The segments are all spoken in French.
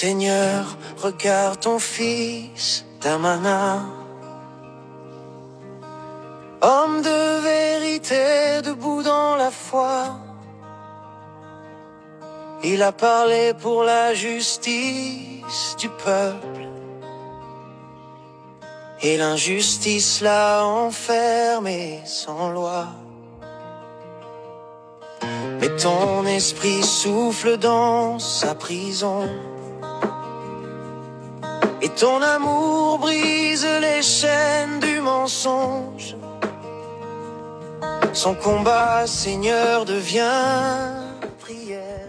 Seigneur, regarde ton fils Damana, homme de vérité, debout dans la foi. Il a parlé pour la justice du peuple, et l'injustice l'a enfermé sans loi. Mais ton esprit souffle dans sa prison, et ton amour brise les chaînes du mensonge. Son combat, Seigneur, devient prière.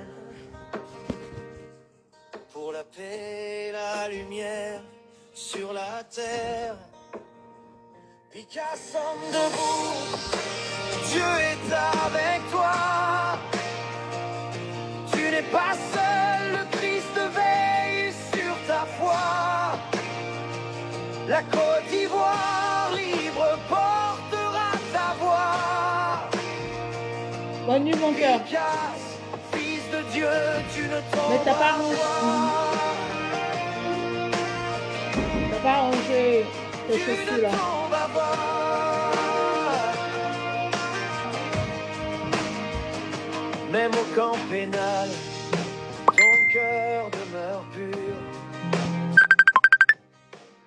Pour la paix, la lumière sur la terre. Picasse, homme debout, Dieu est avec toi. Tu n'es pas seul, le Christ veille sur ta foi. La Côte d'Ivoire libre portera ta voix. Bonne nuit mon cœur. Fils de Dieu, tu ne tomberas mais t'as pas rangé tes chaussures là. Même au camp pénal, ton cœur demeure pur.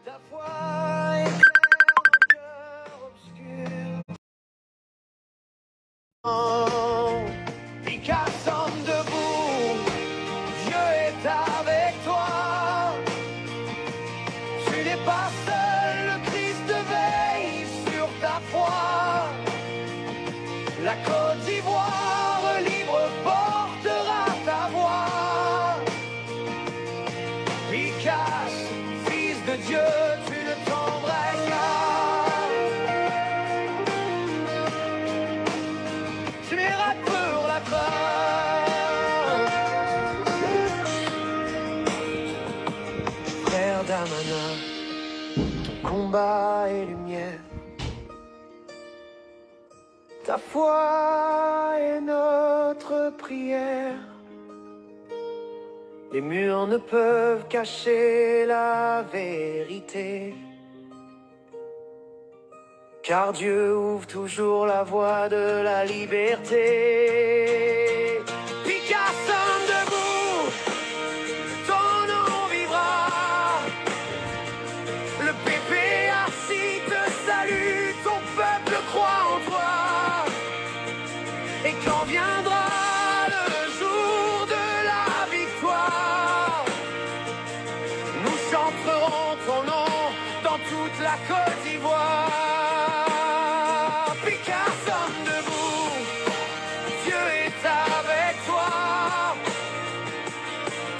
Ta foi éclaire nos cœurs obscurs. Picasse, homme debout, Dieu est avec toi. Tu n'es pas seul, le Christ veille sur ta foi. La Côte d'Ivoire libre portera ta voix. Picasse, fils de Dieu, tu ne tomberas pas. Tu n'iras pour la peur. Frère Damana, ton combat est lumière. Ta foi est notre prière. Les murs ne peuvent cacher la vérité, car Dieu ouvre toujours la voie de la liberté. Picasse, homme debout, ton nom vivra. Le PPAC te salue, ton peuple croit en toi. Et quand viendra le jour de la victoire, nous chanterons ton nom dans toute la Côte d'Ivoire. Picasse, homme debout, Dieu est avec toi.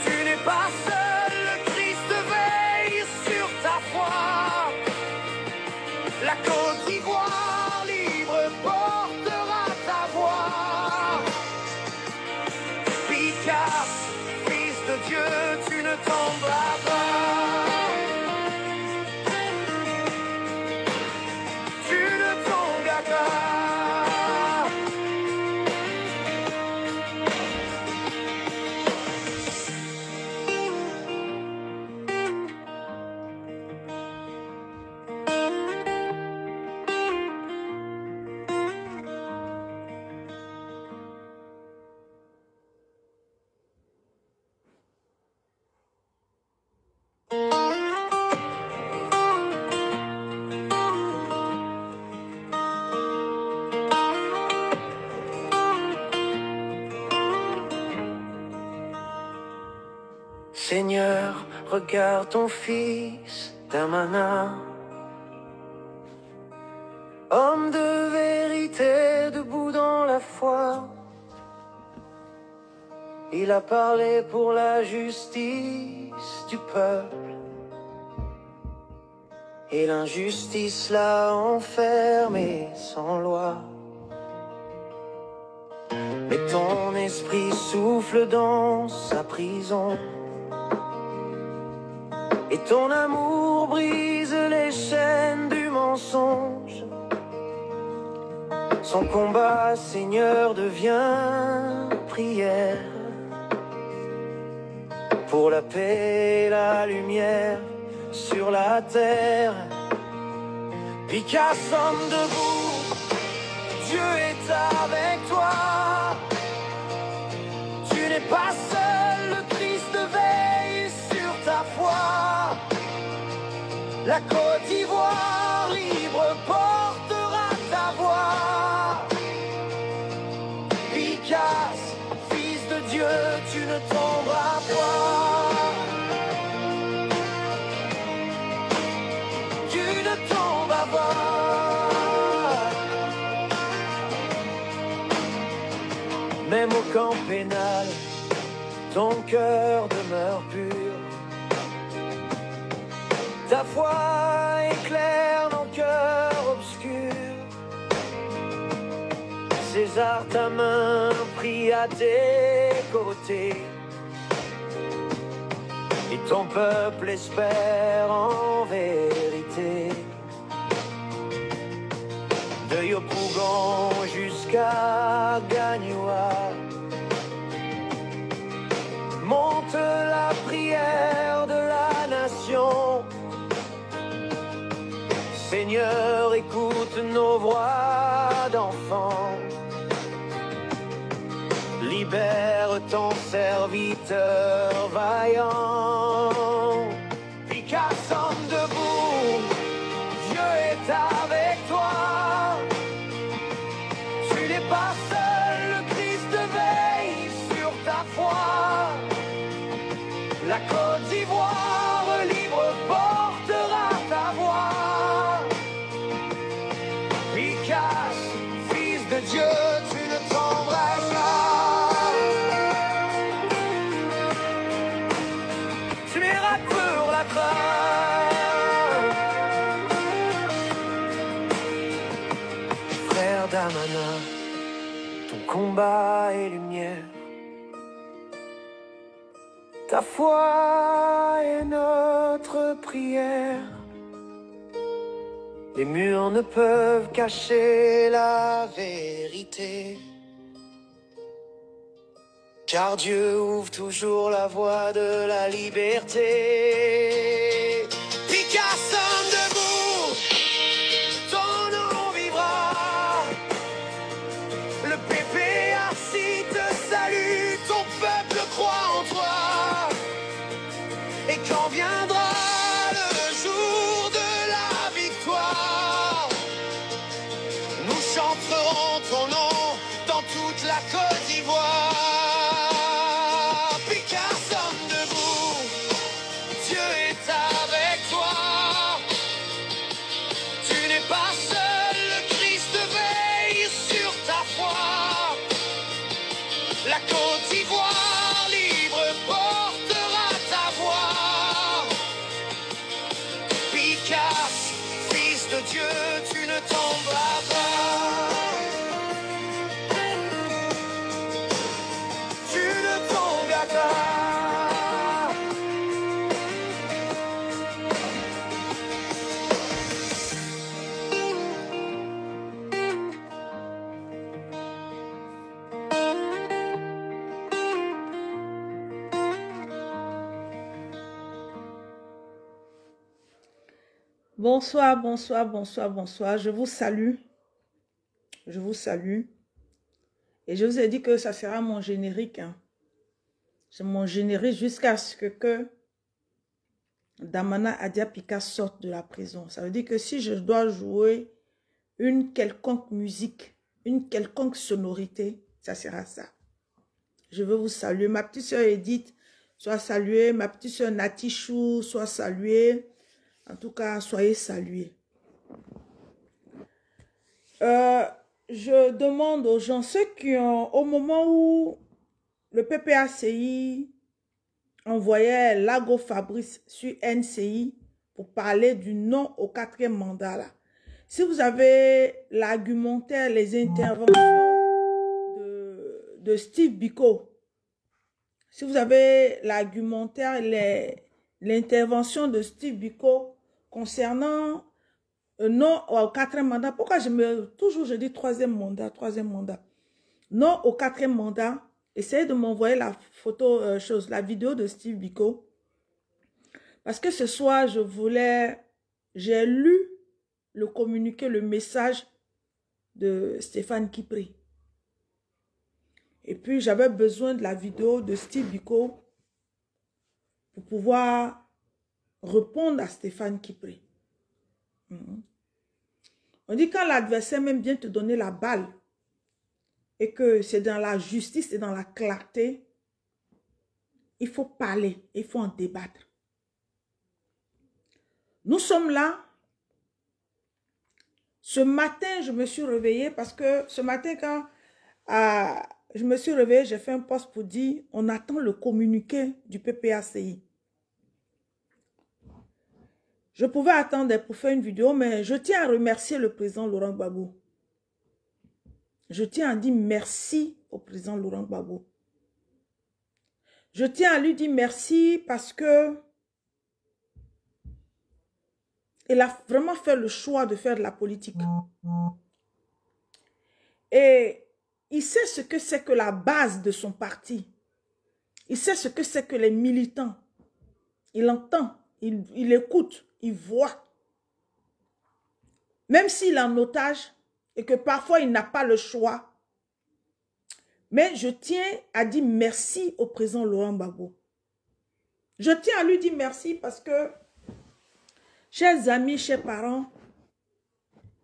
Tu n'es pas seul, le Christ veille sur ta foi. La Côte d'Ivoire libre portera ta voix. Picasse, fils de Dieu, tu ne tomberas pas. Tu ne tomberas pas. Seigneur, regarde ton fils Damana, homme de vérité, debout dans la foi. Il a parlé pour la justice du peuple, et l'injustice l'a enfermé sans loi. Mais ton esprit souffle dans sa prison, et ton amour brise les chaînes du mensonge. Son combat, Seigneur, devient prière. pour la paix et la lumière sur la terre. Picasso debout, Dieu est avec toi. Tu n'es pas seul, le Christ veille sur ta foi. La Côte d'Ivoire libre portera ta voix. Picasso, fils de Dieu, tu ne tomberas pas. Tu ne tomberas pas. Même au camp pénal, ton cœur demeure pur. Ta foi éclaire nos cœurs obscurs. César, ta main prie à tes côtés. Et ton peuple espère en vérité. De Yopougon jusqu'à Gagnoa, monte la prière de la nation. Seigneur, écoute nos voix d'enfants. Libère ton serviteur vaillant. Picasso debout, Dieu est avec toi. Tu n'es pas seul, le Christ veille sur ta foi. La Côte d'Ivoire libre portera ta voix. Picasso, fils de Dieu, tu ne tomberas pas. Tu iras pour la croix. Frère Damana, ton combat est lumière. Ta foi est notre prière. Les murs ne peuvent cacher la vérité. Car Dieu ouvre toujours la voie de la liberté. Picasso debout, ton nom vivra. Le PPRC te salue, ton peuple croit en toi. Et quand viendra le jour de la victoire, nous chanterons ton nom dans toute la Côte d'Ivoire. Picasso debout, Dieu est avec toi. Tu n'es pas seul, le Christ veille sur ta foi. La Côte d'Ivoire libre portera ta voix. Picasso, fils de Dieu, tu ne tomberas pas. Tu ne tomberas pas. Bonsoir, bonsoir, bonsoir, bonsoir. Je vous salue. Je vous salue. Et je vous ai dit que ça sera mon générique. Hein. C'est mon générique jusqu'à ce que Damana Adia Picasso sorte de la prison. Ça veut dire que si je dois jouer une quelconque musique, une quelconque sonorité, ça sera ça. Je veux vous saluer. Ma petite soeur Edith, soit saluée. Ma petite soeur Natichou, soit saluée. En tout cas, soyez salués. Je demande aux gens, ceux qui ont, au moment où le PPACI envoyait Lago Fabrice sur NCI pour parler du non au 4e mandat, là. Si vous avez l'argumentaire, les interventions de Steve Biko, si vous avez l'argumentaire, l'intervention de Steve Biko concernant non au 4e mandat, pourquoi toujours je dis 3e mandat, non au 4e mandat, essayez de m'envoyer la photo, la vidéo de Steve Biko. Parce que ce soir, j'ai lu le communiqué, le message de Stéphane Kipré. Et puis, j'avais besoin de la vidéo de Steve Biko pour pouvoir répondre à Stéphane Kipré. On dit quand l'adversaire même vient te donner la balle et que c'est dans la justice et dans la clarté, il faut parler, il faut en débattre. Nous sommes là. Ce matin, je me suis réveillée parce que ce matin, quand je me suis réveillée, j'ai fait un post pour dire on attend le communiqué du PPACI. Je pouvais attendre pour faire une vidéo, mais je tiens à remercier le président Laurent Gbagbo. Je tiens à dire merci au président Laurent Gbagbo. Je tiens à lui dire merci parce que il a vraiment fait le choix de faire de la politique. Et il sait ce que c'est que la base de son parti. Il sait ce que c'est que les militants. Il entend, il écoute, il voit. Même s'il est en otage et que parfois il n'a pas le choix. Mais je tiens à dire merci au président Laurent Gbagbo. Je tiens à lui dire merci parce que, chers amis, chers parents,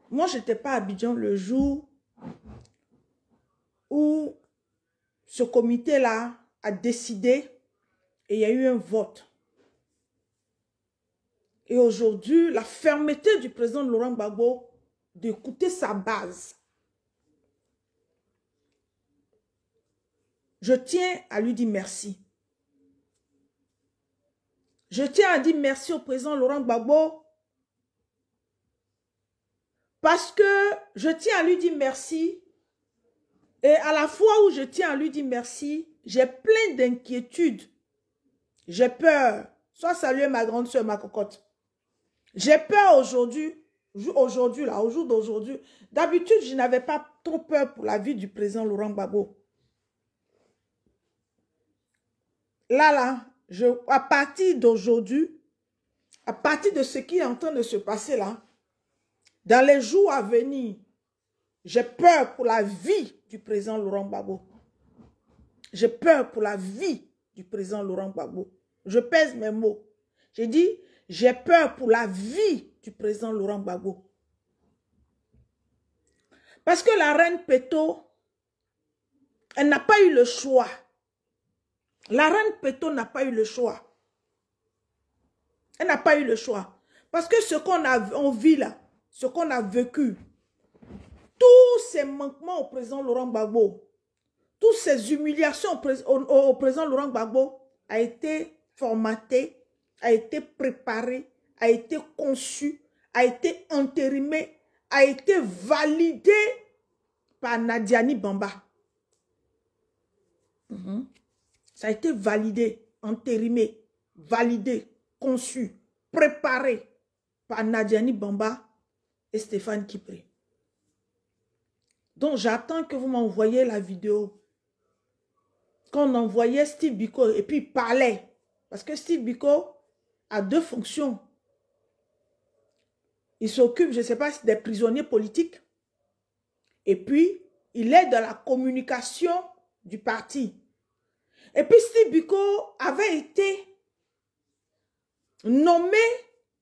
moi je n'étais pas à Abidjan le jour où ce comité-là a décidé et il y a eu un vote. Et aujourd'hui, la fermeté du président Laurent Gbagbo d'écouter sa base. Je tiens à lui dire merci. Je tiens à dire merci au président Laurent Gbagbo parce que je tiens à lui dire merci et à la fois où je tiens à lui dire merci, j'ai plein d'inquiétudes. J'ai peur. Sois saluée ma grande soeur, ma cocotte. J'ai peur aujourd'hui, au jour d'aujourd'hui. D'habitude, je n'avais pas trop peur pour la vie du président Laurent Gbagbo. Là, à partir d'aujourd'hui, à partir de ce qui est en train de se passer là, dans les jours à venir, j'ai peur pour la vie du président Laurent Gbagbo. J'ai peur pour la vie du président Laurent Gbagbo. Je pèse mes mots. J'ai dit, j'ai peur pour la vie du président Laurent Gbagbo. Parce que la reine Péto, elle n'a pas eu le choix. La reine Péto n'a pas eu le choix. Elle n'a pas eu le choix. Parce que ce qu'on vit là, ce qu'on a vécu, tous ces manquements au président Laurent Gbagbo, toutes ces humiliations au président Laurent Gbagbo a été formaté, a été préparé, a été conçu, a été entérimé, a été validé par Nadiani Bamba. Ça a été validé, entérimé, validé, conçu, préparé par Nadiani Bamba et Stéphane Kipré. Donc j'attends que vous m'envoyiez la vidéo. Quand on envoyait Steve Biko et puis il parlait. Parce que Steve Biko a deux fonctions. Il s'occupe, je ne sais pas, des prisonniers politiques. Et puis, il est dans la communication du parti. Et puis, Steve Biko avait été nommé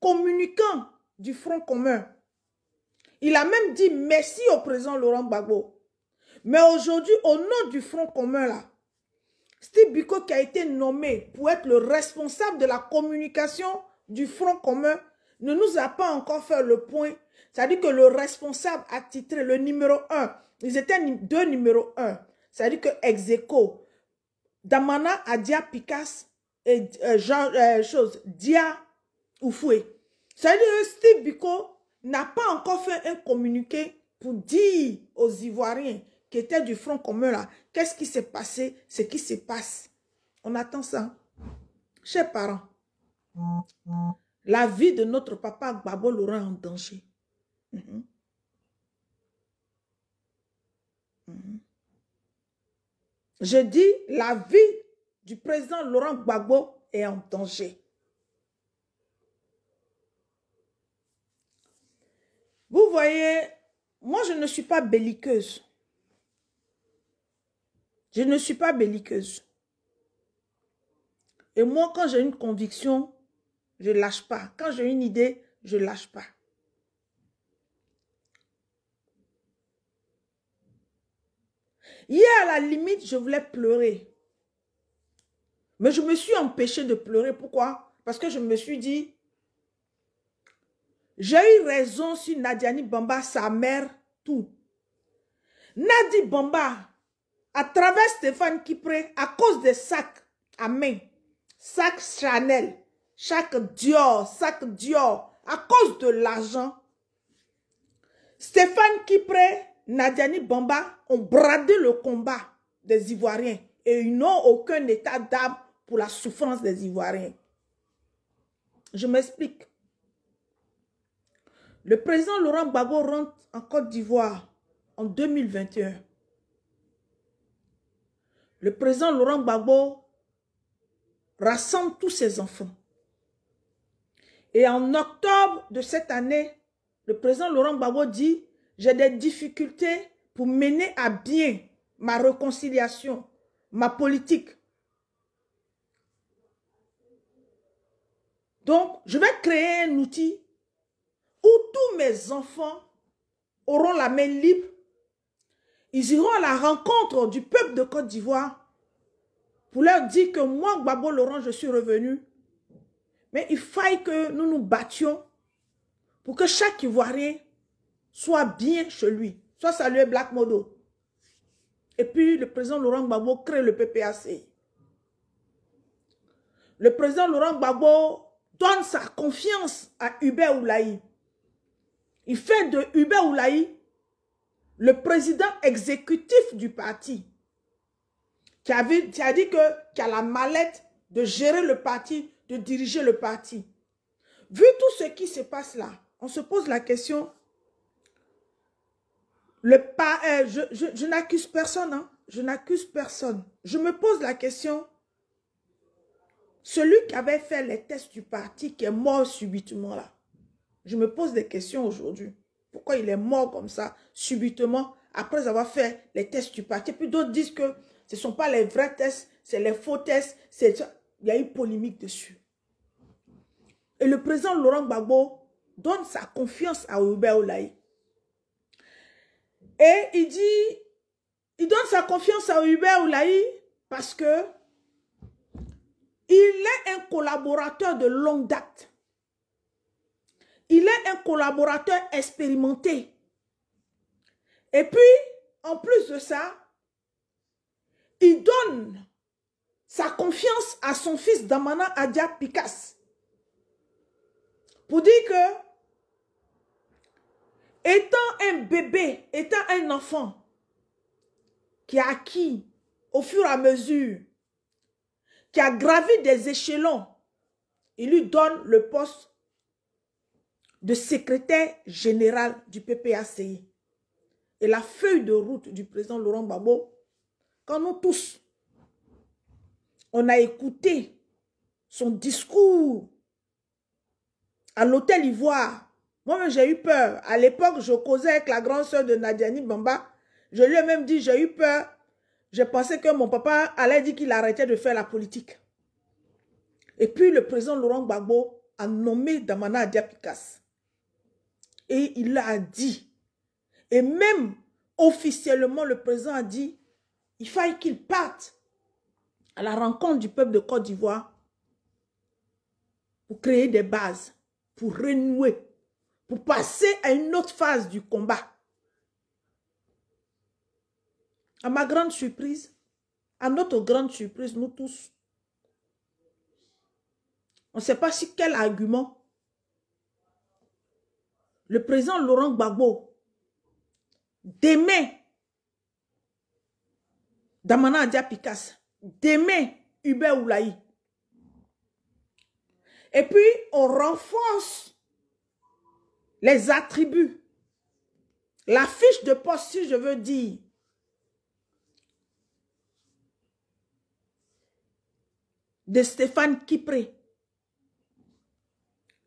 communicant du Front commun. Il a même dit merci au président Laurent Gbagbo. Mais aujourd'hui, au nom du Front commun, là, Steve Biko qui a été nommé pour être le responsable de la communication du Front commun ne nous a pas encore fait le point. C'est-à-dire que le responsable attitré, le numéro 1, ils étaient deux numéros 1. C'est-à-dire que Execo, Damana Adia Picasse et Dia Oufoué. C'est-à-dire que Steve Biko n'a pas encore fait un communiqué pour dire aux Ivoiriens qui étaient du Front commun là, qu'est-ce qui s'est passé, ce qui se passe. On attend ça. Chers parents, la vie de notre papa Gbagbo Laurent est en danger. Je dis, la vie du président Laurent Gbagbo est en danger. Vous voyez, moi je ne suis pas belliqueuse. Je ne suis pas belliqueuse. Et moi, quand j'ai une conviction, je ne lâche pas. Quand j'ai une idée, je ne lâche pas. Hier, à la limite, je voulais pleurer. Mais je me suis empêchée de pleurer. Pourquoi? Parce que je me suis dit, j'ai eu raison sur Nadiani Bamba, sa mère, tout. Nadi Bamba, à travers Stéphane Kipré, à cause des sacs à main, sacs Chanel, sac Dior, à cause de l'argent, Stéphane Kipré, Nadiani Bamba ont bradé le combat des Ivoiriens et ils n'ont aucun état d'âme pour la souffrance des Ivoiriens. Je m'explique. Le président Laurent Gbagbo rentre en Côte d'Ivoire en 2021. Le président Laurent Gbagbo rassemble tous ses enfants. Et en octobre de cette année, le président Laurent Gbagbo dit « J'ai des difficultés pour mener à bien ma réconciliation, ma politique. Donc, je vais créer un outil où tous mes enfants auront la main libre. Ils iront à la rencontre du peuple de Côte d'Ivoire pour leur dire que moi, Gbagbo Laurent, je suis revenu. Mais il faille que nous nous battions pour que chaque Ivoirien soit bien chez lui, soit salué Black Modo. Et puis, le président Laurent Gbagbo crée le PPAC. Le président Laurent Gbagbo donne sa confiance à Hubert Oulaï. Il fait de Hubert Oulaï le président exécutif du parti, qui a dit qu'il a la mallette de gérer le parti, de diriger le parti. Vu tout ce qui se passe là, on se pose la question, je n'accuse personne, hein, je n'accuse personne. Je me pose la question, celui qui avait fait les tests du parti, qui est mort subitement là, je me pose des questions aujourd'hui. Pourquoi il est mort comme ça, subitement, après avoir fait les tests du parti? Puis d'autres disent que ce ne sont pas les vrais tests, c'est les faux tests. Il y a eu polémique dessus. Et le président Laurent Gbagbo donne sa confiance à Hubert Oulaï. Et il donne sa confiance à Hubert Oulaï parce que il est un collaborateur de longue date. Il est un collaborateur expérimenté. Et puis, en plus de ça, il donne sa confiance à son fils Damana Adja Pikas. Pour dire que, étant un bébé, étant un enfant qui a acquis au fur et à mesure, qui a gravi des échelons, il lui donne le poste de secrétaire général du PPACI. Et la feuille de route du président Laurent Gbagbo, quand nous tous, on a écouté son discours à l'hôtel Ivoire. Moi-même, j'ai eu peur. À l'époque, je causais avec la grande sœur de Nadiani Bamba. Je lui ai même dit, j'ai eu peur. Je pensais que mon papa allait dire qu'il arrêtait de faire la politique. Et puis, le président Laurent Gbagbo a nommé Damana Adja Pikas. Et il l'a dit. Et même officiellement, le président a dit, il fallait qu'il parte à la rencontre du peuple de Côte d'Ivoire pour créer des bases, pour renouer, pour passer à une autre phase du combat. À ma grande surprise, à notre grande surprise, nous tous, on ne sait pas si quel argument le président Laurent Gbagbo démet Damana Adja Pikas, démet Hubert Oulaï. Et puis, on renforce les attributs. La fiche de poste, si je veux dire. de Stéphane Kipré.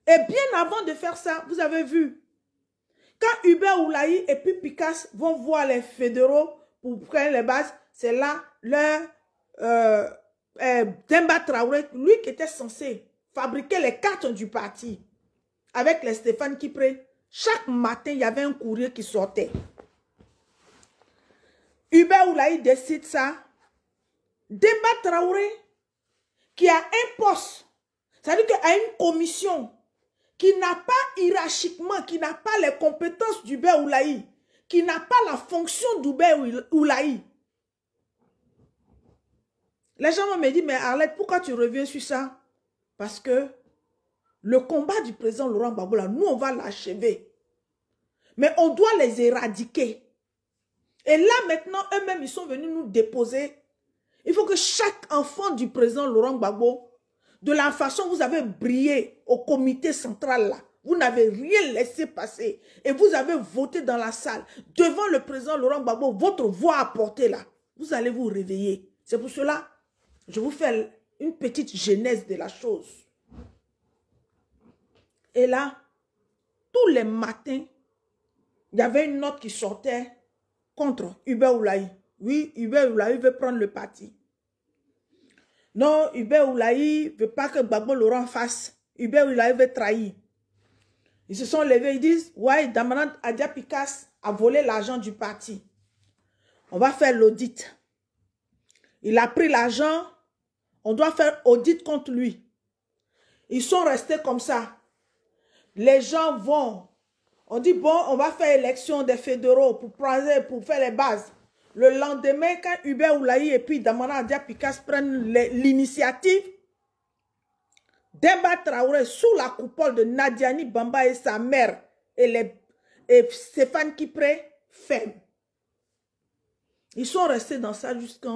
Et bien avant de faire ça, vous avez vu, quand Hubert Oulaï et puis Picasse vont voir les fédéraux pour prendre les bases, c'est là leur Demba Traoré, lui qui était censé fabriquer les cartes du parti avec les Stéphane Kipré. Chaque matin, il y avait un courrier qui sortait. Hubert Oulaï décide ça. Demba Traoré, qui a un poste, c'est-à-dire qu'il a une commission qui n'a pas hiérarchiquement, qui n'a pas les compétences d'Hubert Oulaï, qui n'a pas la fonction d'Hubert Oulaï. Les gens vont me dire, mais Arlette, pourquoi tu reviens sur ça? Parce que le combat du président Laurent Gbagbo, là, nous, on va l'achever. Mais on doit les éradiquer. Et là, maintenant, eux-mêmes, ils sont venus nous déposer. Il faut que chaque enfant du président Laurent Gbagbo, de la façon dont vous avez brillé au comité central, là, vous n'avez rien laissé passer. Et vous avez voté dans la salle, devant le président Laurent Gbagbo, votre voix à porter là. Vous allez vous réveiller. C'est pour cela, je vous fais une petite genèse de la chose. Et là, tous les matins, il y avait une note qui sortait contre Hubert Oulaï. Oui, Hubert Oulaï veut prendre le parti. Non, Hubert Oulaï ne veut pas que Gbagbo Laurent fasse. Hubert Oulaï veut trahir. Ils se sont levés, ils disent, ouais, Damana Adia Picasse a volé l'argent du parti. On va faire l'audit. Il a pris l'argent, on doit faire audit contre lui. Ils sont restés comme ça. Les gens vont, on dit, bon, on va faire élection des fédéraux pour faire les bases. Le lendemain, quand Hubert Oulaï et puis Damana Adia Picasse prennent l'initiative, Demba Traoré, sous la coupole de Nadiani Bamba et sa mère et Stéphane Kipré, ferment. Ils sont restés dans ça jusqu'à...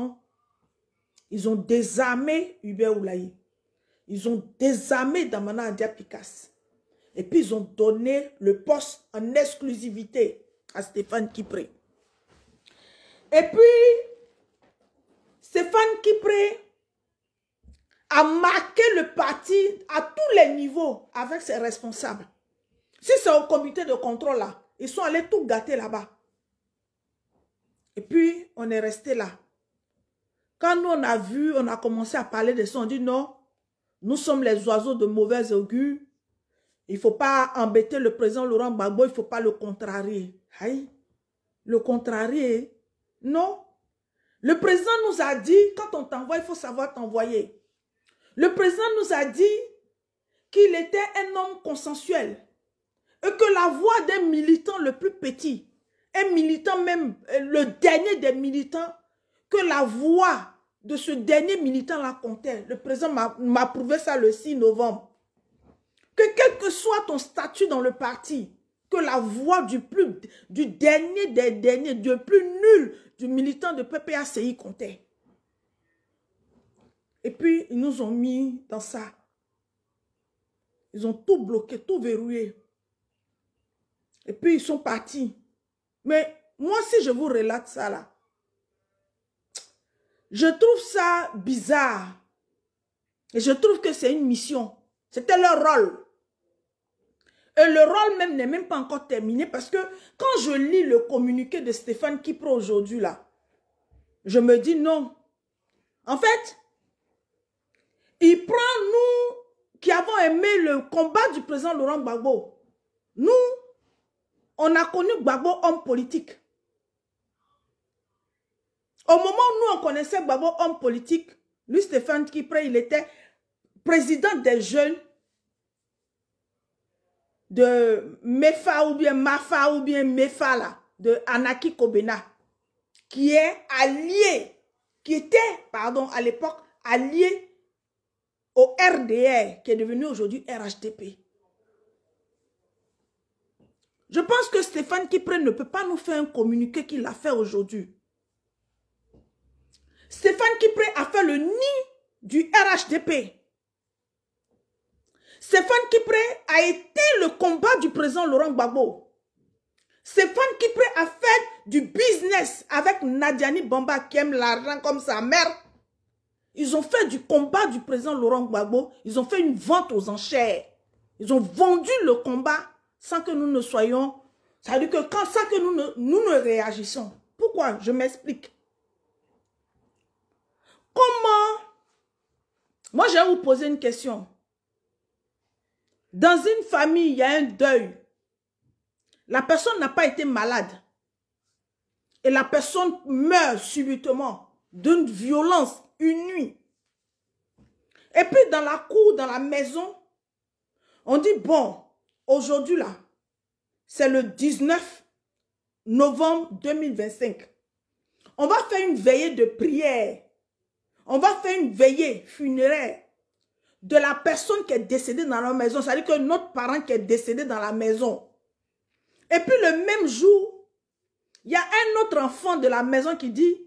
Ils ont désarmé Hubert Oulaï. Ils ont désarmé Damana Adia Picasse. Et puis ils ont donné le poste en exclusivité à Stéphane Kipré. Et puis, Stéphane Kipré a marqué le parti à tous les niveaux avec ses responsables. Si c'est au comité de contrôle là, ils sont allés tout gâter là-bas. Et puis, on est resté là. Quand nous, on a vu, on a commencé à parler de ça, on dit non, nous sommes les oiseaux de mauvais augure. Il ne faut pas embêter le président Laurent Gbagbo, il ne faut pas le contrarier. Aïe, le contrarier, non. Le président nous a dit, quand on t'envoie, il faut savoir t'envoyer. Le président nous a dit qu'il était un homme consensuel et que la voix d'un militant le plus petit, un militant même, le dernier des militants, que la voix de ce dernier militant-là comptait. Le président m'a prouvé ça le 6 novembre. Que quel que soit ton statut dans le parti, que la voix du dernier des derniers, du plus nul du militant de PPACI comptait. Et puis, ils nous ont mis dans ça. Ils ont tout bloqué, tout verrouillé. Et puis, ils sont partis. Mais moi, si je vous relate ça là, je trouve ça bizarre. Et je trouve que c'est une mission. C'était leur rôle. Et le rôle même n'est même pas encore terminé parce que quand je lis le communiqué de Stéphane Kipré aujourd'hui là, je me dis non. En fait, il prend nous qui avons aimé le combat du président Laurent Gbagbo. Nous, on a connu Gbagbo homme politique. Au moment où nous on connaissait Gbagbo homme politique, lui Stéphane Kipré, il était président des jeunes de MEFA ou bien MAFA ou bien MEFA là, de Anaki Kobena, qui est allié, qui était, pardon, à l'époque, allié au RDR, qui est devenu aujourd'hui RHDP. Je pense que Stéphane Kipré ne peut pas nous faire un communiqué qu'il a fait aujourd'hui. Stéphane Kipré a fait le nid du RHDP. Stéphane Kipré a été le combat du président Laurent Gbagbo. Stéphane Kipré a fait du business avec Nadiani Bamba qui aime l'argent comme sa mère. Ils ont fait du combat du président Laurent Gbagbo, ils ont fait une vente aux enchères. Ils ont vendu le combat sans que nous ne soyons... Ça veut dire que sans que nous ne réagissons. Pourquoi? Je m'explique. Comment... Moi, je vais vous poser une question. Dans une famille, il y a un deuil. La personne n'a pas été malade. Et la personne meurt subitement d'une violence, une nuit. Et puis dans la cour, dans la maison, on dit, bon, aujourd'hui là, c'est le 19 novembre 2025. On va faire une veillée de prière. On va faire une veillée funéraire de la personne qui est décédée dans la maison. C'est-à-dire que notre parent qui est décédé dans la maison. Et puis le même jour, il y a un autre enfant de la maison qui dit,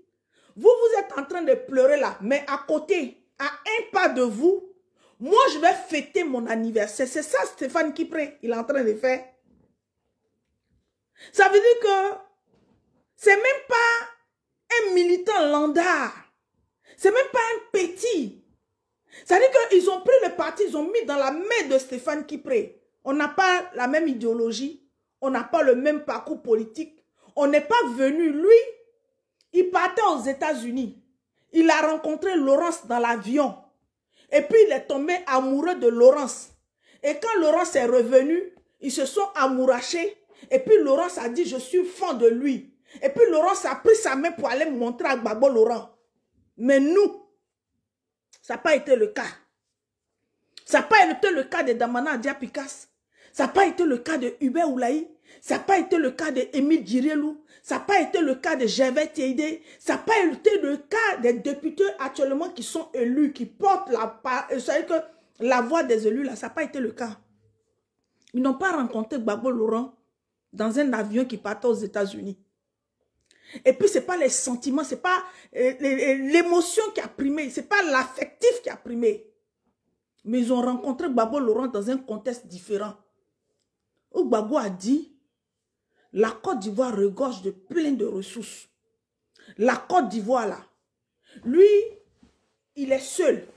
vous êtes en train de pleurer là, mais à côté, à un pas de vous, moi je vais fêter mon anniversaire. C'est ça Stéphane Kipré, il est en train de faire. Ça veut dire que c'est même pas un militant lambda. C'est même pas un petit. Ça veut dire qu'ils ont pris le parti, ils ont mis dans la main de Stéphane Kipré. On n'a pas la même idéologie, on n'a pas le même parcours politique. On n'est pas venu, lui, il partait aux États-Unis. Il a rencontré Laurence dans l'avion. Et puis il est tombé amoureux de Laurence. Et quand Laurence est revenu, ils se sont amourachés. Et puis Laurence a dit, je suis fan de lui. Et puis Laurence a pris sa main pour aller montrer à Gbagbo Laurent. Mais nous, ça n'a pas été le cas. Ça n'a pas été le cas de Damana Diapikas. Ça n'a pas été le cas de Hubert Oulaï. Ça n'a pas été le cas de Émile Djirelou. Ça n'a pas été le cas de Gervais Théidé. Ça n'a pas été le cas des députés actuellement qui sont élus, qui portent la voix des élus là. Ça n'a pas été le cas. Ils n'ont pas rencontré Gbagbo Laurent dans un avion qui partait aux États-Unis. Et puis, ce n'est pas les sentiments, ce n'est pas l'émotion qui a primé, ce n'est pas l'affectif qui a primé. Mais ils ont rencontré Gbagbo Laurent dans un contexte différent. Où Gbagbo a dit, la Côte d'Ivoire regorge de plein de ressources. La Côte d'Ivoire, là, lui, il est seul.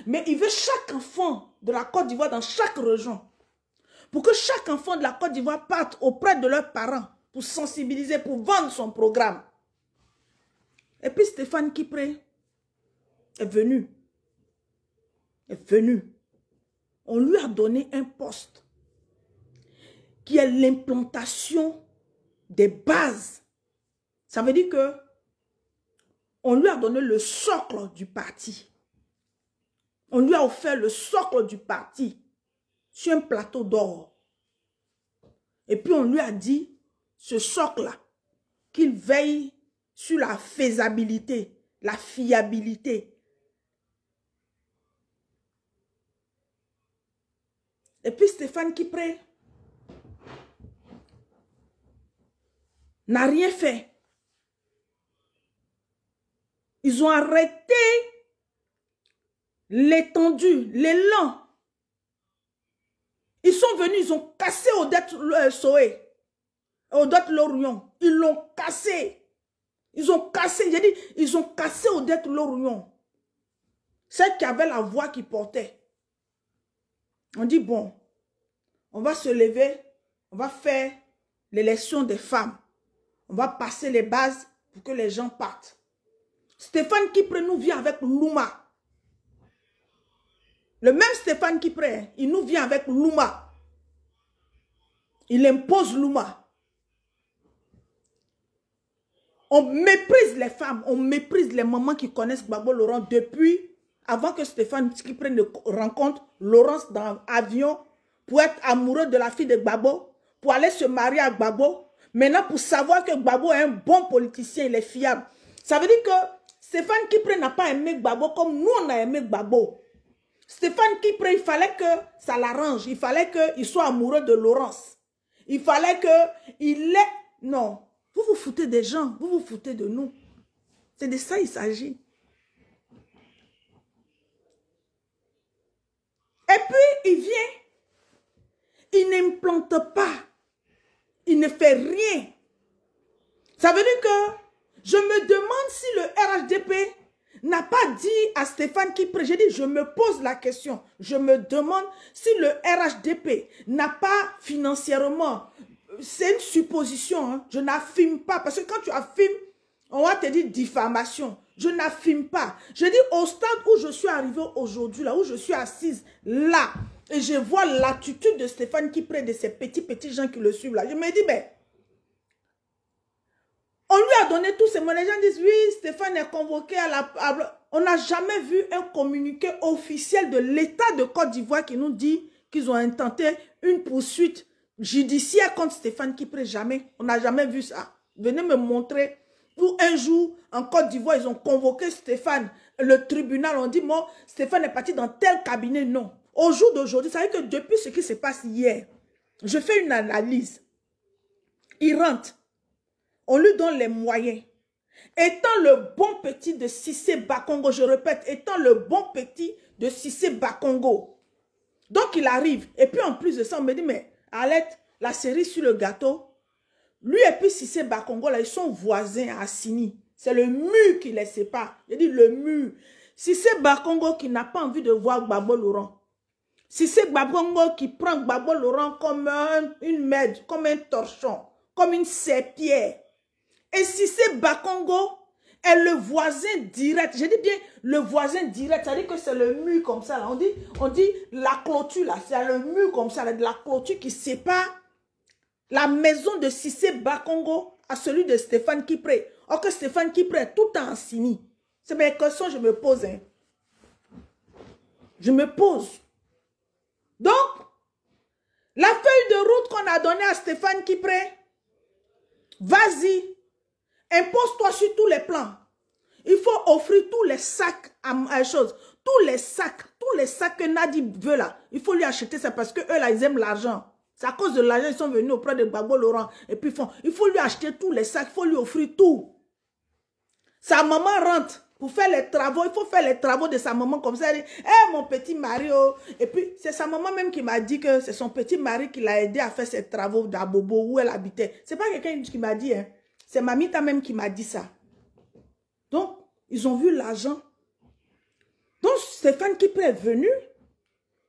Mais il veut chaque enfant de la Côte d'Ivoire dans chaque région. Pour que chaque enfant de la Côte d'Ivoire parte auprès de leurs parents pour sensibiliser, pour vendre son programme. Et puis Stéphane Kipré est venu. On lui a donné un poste qui est l'implantation des bases. Ça veut dire que on lui a donné le socle du parti. On lui a offert le socle du parti sur un plateau d'or. Et puis on lui a dit, ce socle-là, qu'il veille sur la faisabilité, la fiabilité. Et puis Stéphane Kipré n'a rien fait. Ils ont arrêté l'étendue, l'élan. Ils sont venus, ils ont cassé Odette Soé, Odette Lorion. Ils l'ont cassé. Ils ont cassé, j'ai dit, ils ont cassé Odette Lorion. Celle qui avait la voix qui portait. On dit, bon, on va se lever, on va faire l'élection des femmes. On va passer les bases pour que les gens partent. Stéphane Kipré nous vient avec Louma. Le même Stéphane Kipré, il nous vient avec Louma. Il impose Louma. On méprise les femmes, on méprise les mamans qui connaissent Gbagbo Laurent depuis avant que Stéphane Kipré ne rencontre Laurence dans l'avion pour être amoureux de la fille de Gbagbo, pour aller se marier à Gbagbo. Maintenant, pour savoir que Gbagbo est un bon politicien, il est fiable. Ça veut dire que Stéphane Kipré n'a pas aimé Gbagbo comme nous, on a aimé Gbagbo. Stéphane Kipré, il fallait que ça l'arrange. Il fallait qu'il soit amoureux de Laurence. Il fallait qu'il ait... Non. Vous vous foutez des gens. Vous vous foutez de nous. C'est de ça qu'il s'agit. Et puis, il vient. Il n'implante pas. Il ne fait rien. Ça veut dire que je me demande si le RHDP n'a pas dit à Stéphane Kipré, j'ai dit, je me pose la question, je me demande si le RHDP n'a pas financièrement, c'est une supposition, hein, je n'affirme pas, parce que quand tu affirmes, on va te dire diffamation. Je n'affirme pas. Je dis au stade où je suis arrivée aujourd'hui, là où je suis assise, là, et je vois l'attitude de Stéphane Kipré, de ces petits gens qui le suivent là. Je me dis, ben, on lui a donné tous ces mots. Les gens disent, oui, Stéphane est convoqué à la... On n'a jamais vu un communiqué officiel de l'État de Côte d'Ivoire qui nous dit qu'ils ont intenté une poursuite judiciaire contre Stéphane Kipré. Jamais. On n'a jamais vu ça. Venez me montrer où un jour, en Côte d'Ivoire, ils ont convoqué Stéphane. Le tribunal, on dit, moi, Stéphane est parti dans tel cabinet. Non. Au jour d'aujourd'hui, ça veut dire que depuis ce qui se passe hier, je fais une analyse. Il rentre. On lui donne les moyens. Étant le bon petit de Cissé Bakongo, je répète, étant le bon petit de Cissé Bakongo. Donc il arrive. Et puis en plus de ça, on me dit, mais Alette, la cerise sur le gâteau, lui et puis Cissé Bakongo, là, ils sont voisins à Assini. C'est le mur qui les sépare. Je dis le mur. Cissé Bakongo qui n'a pas envie de voir Gbagbo Laurent. Cissé Bakongo qui prend Gbagbo Laurent comme une mède, comme un torchon, comme une serpillère. Et Cissé Bakongo est le voisin direct. Je dis bien le voisin direct. Ça veut dire que c'est le mur comme ça. Là. On dit la clôture là. C'est le mur comme ça. Là, de la clôture qui sépare la maison de Cissé Bakongo à celui de Stéphane Kipré. Or que Stéphane Kipré est tout en Assini. C'est mes questions que je me pose. Hein. Je me pose. Donc, la feuille de route qu'on a donnée à Stéphane Kipré, vas-y. Impose-toi sur tous les plans. Il faut offrir tous les sacs à choses. Tous les sacs que Nadi veut là. Il faut lui acheter ça parce que eux là, ils aiment l'argent. C'est à cause de l'argent, ils sont venus auprès de Gbagbo Laurent. Et puis il faut lui acheter tous les sacs, il faut lui offrir tout. Sa maman rentre pour faire les travaux. Il faut faire les travaux de sa maman comme ça. Elle dit, hey, mon petit mari. Oh. Et puis c'est sa maman même qui m'a dit que c'est son petit mari qui l'a aidé à faire ses travaux d'Abobo où elle habitait. C'est pas quelqu'un qui m'a dit, hein. C'est Mamita même qui m'a dit ça. Donc, ils ont vu l'argent. Donc, Stéphane Kipré est venu.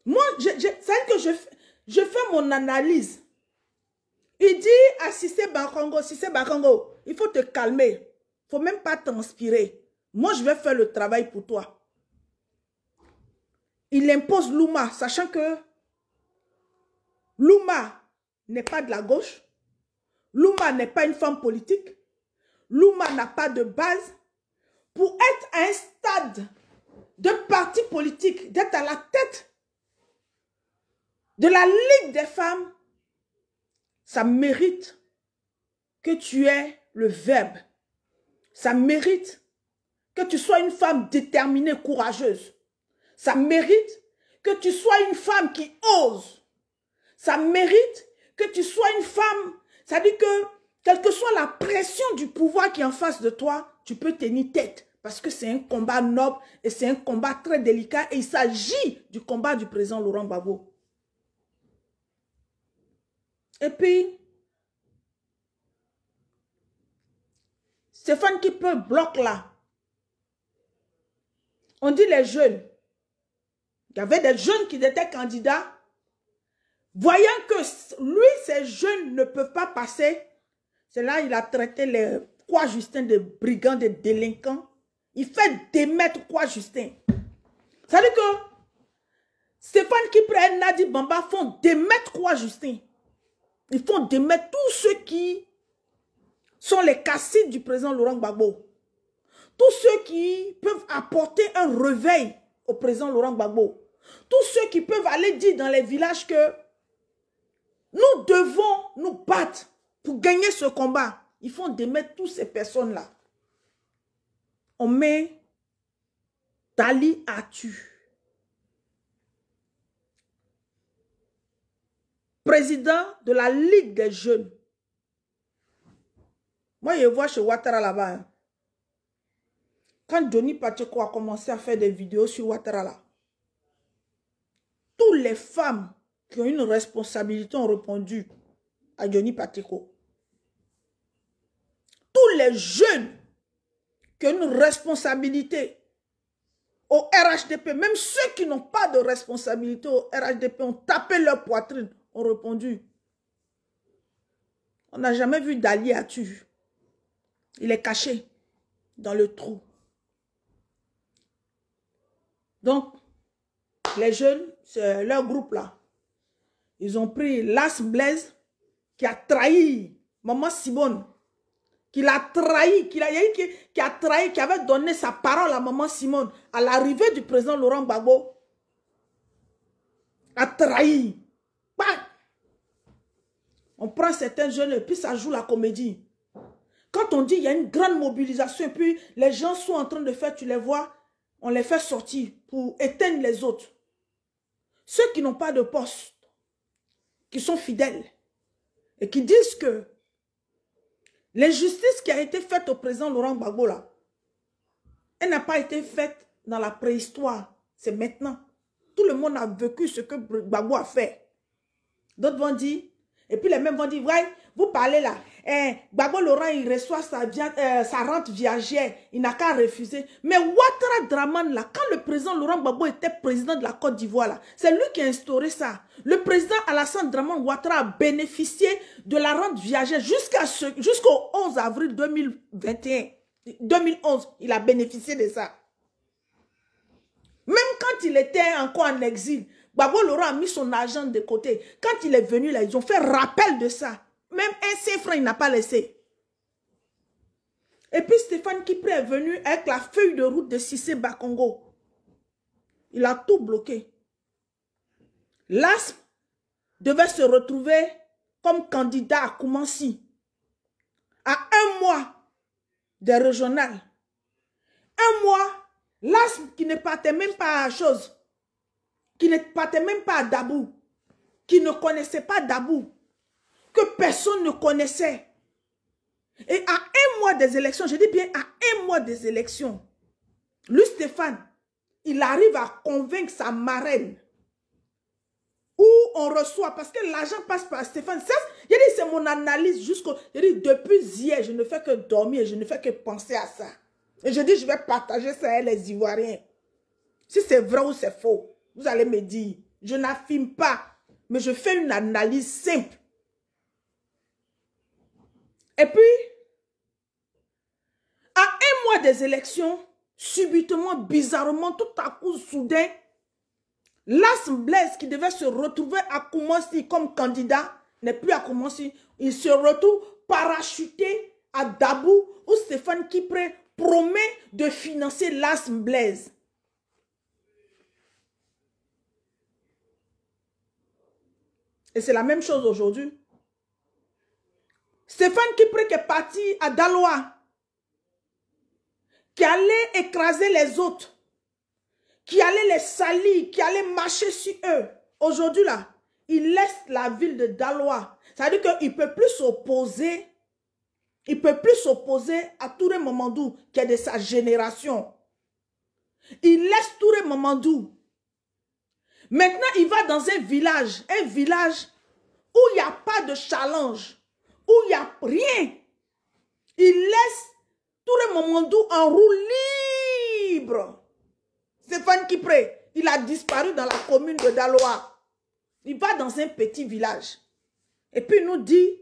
Moi, c'est que je fais mon analyse. Il dit à Cissé Bakongo, il faut te calmer. Il ne faut même pas t'inspirer. Moi, je vais faire le travail pour toi. Il impose Louma, sachant que Louma n'est pas de la gauche. Louma n'est pas une femme politique. Louma n'a pas de base. Pour être à un stade de parti politique, d'être à la tête de la Ligue des femmes, ça mérite que tu aies le verbe. Ça mérite que tu sois une femme déterminée, courageuse. Ça mérite que tu sois une femme qui ose. Ça mérite que tu sois une femme, ça dit que quelle que soit la pression du pouvoir qui est en face de toi, tu peux tenir tête. Parce que c'est un combat noble et c'est un combat très délicat. Et il s'agit du combat du président Laurent Gbagbo. Et puis, Stéphane Kipré bloque là. On dit les jeunes. Il y avait des jeunes qui étaient candidats. Voyant que lui, ces jeunes ne peuvent pas passer, c'est là qu'il a traité les Kwa Justin de brigands, de délinquants. Il fait démettre Kwa Justin. Ça veut dire que Stéphane Kipré et Nadi Bamba font démettre Kwa Justin. Ils font démettre tous ceux qui sont les caciques du président Laurent Gbagbo. Tous ceux qui peuvent apporter un réveil au président Laurent Gbagbo. Tous ceux qui peuvent aller dire dans les villages que nous devons nous battre pour gagner ce combat. Ils font démettre toutes ces personnes-là. On met Dali Atu, président de la Ligue des jeunes. Moi, je vois chez Ouattara là-bas. Hein. Quand Johnny Pacheco a commencé à faire des vidéos sur Ouattara là, toutes les femmes qui ont une responsabilité ont répondu à Johnny Pacheco. Tous les jeunes qui ont une responsabilité au RHDP, même ceux qui n'ont pas de responsabilité au RHDP ont tapé leur poitrine, ont répondu. On n'a jamais vu Dali Atu. Il est caché dans le trou. Donc, les jeunes, c'est leur groupe là. Ils ont pris Las Blaise qui a trahi Maman Simone. Qui l'a trahi, qui a trahi, qui avait donné sa parole à Maman Simone à l'arrivée du président Laurent Gbagbo. A trahi. Bang! On prend certains jeunes et puis ça joue la comédie. Quand on dit il y a une grande mobilisation et puis les gens sont en train de faire, tu les vois, on les fait sortir pour éteindre les autres. Ceux qui n'ont pas de poste, qui sont fidèles et qui disent que l'injustice qui a été faite au président Laurent Gbagbo là, elle n'a pas été faite dans la préhistoire, c'est maintenant. Tout le monde a vécu ce que Gbagbo a fait. D'autres vont dire, et puis les mêmes vont dire, ouais, vous parlez là, Gbagbo Laurent, il reçoit sa rente viagère, il n'a qu'à refuser. Mais Ouattara Dramane là, quand le président Laurent Gbagbo était président de la Côte d'Ivoire là, c'est lui qui a instauré ça. Le président Alassane Dramane Ouattara a bénéficié de la rente viagère jusqu'au 11 avril 2021. 2011, il a bénéficié de ça. Même quand il était encore en exil, Gbagbo Laurent a mis son argent de côté. Quand il est venu là, ils ont fait rappel de ça. Même un seul franc, il n'a pas laissé. Et puis Stéphane Kipré est venu avec la feuille de route de Cissé Bakongo. Il a tout bloqué. L'ASP devait se retrouver comme candidat à Koumansi. À un mois des régionales. Un mois, l'ASP qui ne partait même pas à chose. Qui ne partait même pas à Dabou. Qui ne connaissait pas Dabou. Que personne ne connaissait. Et à un mois des élections, je dis bien à un mois des élections, lui Stéphane, il arrive à convaincre sa marraine où on reçoit, parce que l'argent passe par Stéphane. Je dis, c'est mon analyse jusqu'au... Je dis, depuis hier, je ne fais que dormir, je ne fais que penser à ça. Et je dis, je vais partager ça avec les Ivoiriens. Si c'est vrai ou c'est faux, vous allez me dire. Je n'affirme pas, mais je fais une analyse simple. Et puis, à un mois des élections, subitement, bizarrement, tout à coup, soudain, Las Blaise qui devait se retrouver à Koumansi comme candidat, n'est plus à Koumansi, il se retrouve parachuté à Dabou où Stéphane Kipré promet de financer Las Blaise. Et c'est la même chose aujourd'hui. Stéphane Kipré qui est parti à Daloa, qui allait écraser les autres, qui allait les salir, qui allait marcher sur eux. Aujourd'hui là, il laisse la ville de Daloa. Ça veut dire qu'il ne peut plus s'opposer. Il ne peut plus s'opposer à Touré Mamadou qui est de sa génération. Il laisse Touré Mamadou. Maintenant, il va dans un village où il n'y a pas de challenge, où il n'y a rien. Il laisse Touré Mamadou en roue libre. Stéphane Kipré, il a disparu dans la commune de Daloa. Il va dans un petit village. Et puis il nous dit,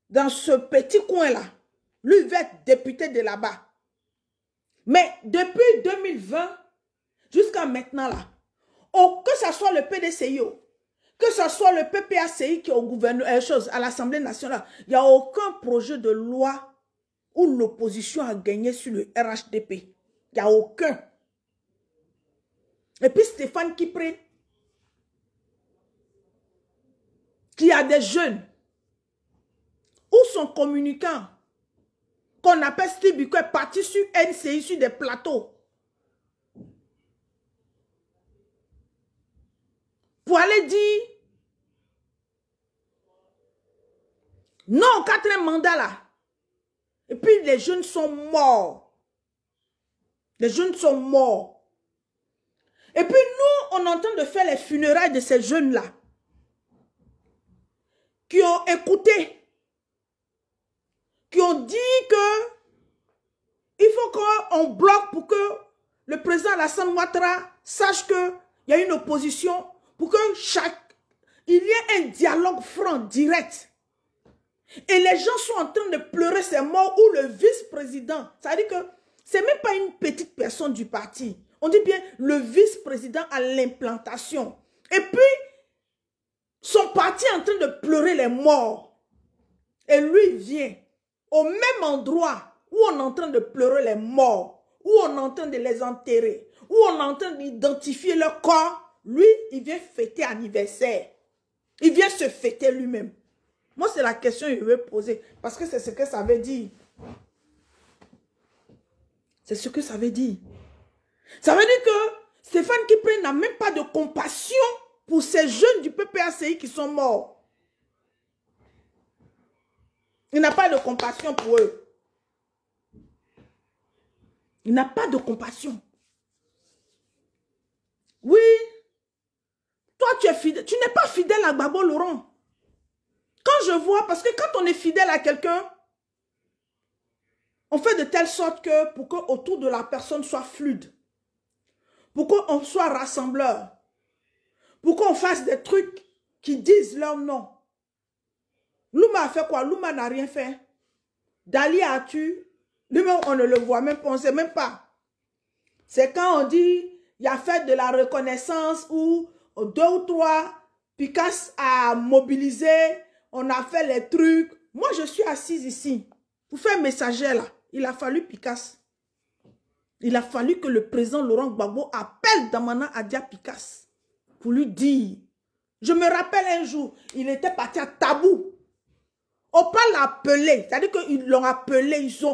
dans ce petit coin-là, lui il va être député de là-bas. Mais depuis 2020, jusqu'à maintenant là, que ce soit le PDCIO, que ce soit le PPACI qui est au gouvernement, à l'Assemblée nationale, il n'y a aucun projet de loi où l'opposition a gagné sur le RHDP. Il n'y a aucun. Et puis Stéphane Kipré, qui a des jeunes, où son communicant, qu'on appelle Steve Biko, est parti sur NCI, sur des plateaux, pour aller dire, non, 4e mandat là. Et puis les jeunes sont morts. Les jeunes sont morts. Et puis nous, on est en train de faire les funérailles de ces jeunes-là, qui ont écouté, qui ont dit que il faut qu'on bloque pour que le président Alassane Ouattara sache qu'il y a une opposition pour que il y ait un dialogue franc, direct. Et les gens sont en train de pleurer ces morts ou le vice-président. Ça veut dire que ce n'est même pas une petite personne du parti. On dit bien le vice-président à l'implantation. Et puis, son parti est en train de pleurer les morts. Et lui, il vient au même endroit où on est en train de pleurer les morts, où on est en train de les enterrer, où on est en train d'identifier leur corps. Lui, il vient fêter anniversaire. Il vient se fêter lui-même. Moi, c'est la question que je veux poser. Parce que c'est ce que ça veut dire. C'est ce que ça veut dire. Ça veut dire que Stéphane Kipré n'a même pas de compassion pour ces jeunes du PPACI qui sont morts. Il n'a pas de compassion pour eux. Il n'a pas de compassion. Oui. Toi, tu es fidèle. Tu n'es pas fidèle à Gbagbo Laurent. Quand je vois, parce que quand on est fidèle à quelqu'un, on fait de telle sorte que pour que autour de la personne soit fluide, pour qu'on soit rassembleur, pour qu'on fasse des trucs qui disent leur nom. Louma a fait quoi? Louma n'a rien fait. Dali a tué. Lui-même, on ne le voit même pas, on ne sait même pas. C'est quand on dit, il y a fait de la reconnaissance ou 2 ou 3, Picasso a mobilisé, on a fait les trucs. Moi, je suis assise ici. Pour faire messager là, il a fallu Picasso. Il a fallu que le président Laurent Gbagbo appelle Damana Adia Picasso pour lui dire. Je me rappelle un jour, il était parti à Tabou. On peut l'appeler, c'est-à-dire qu'ils l'ont appelé, ils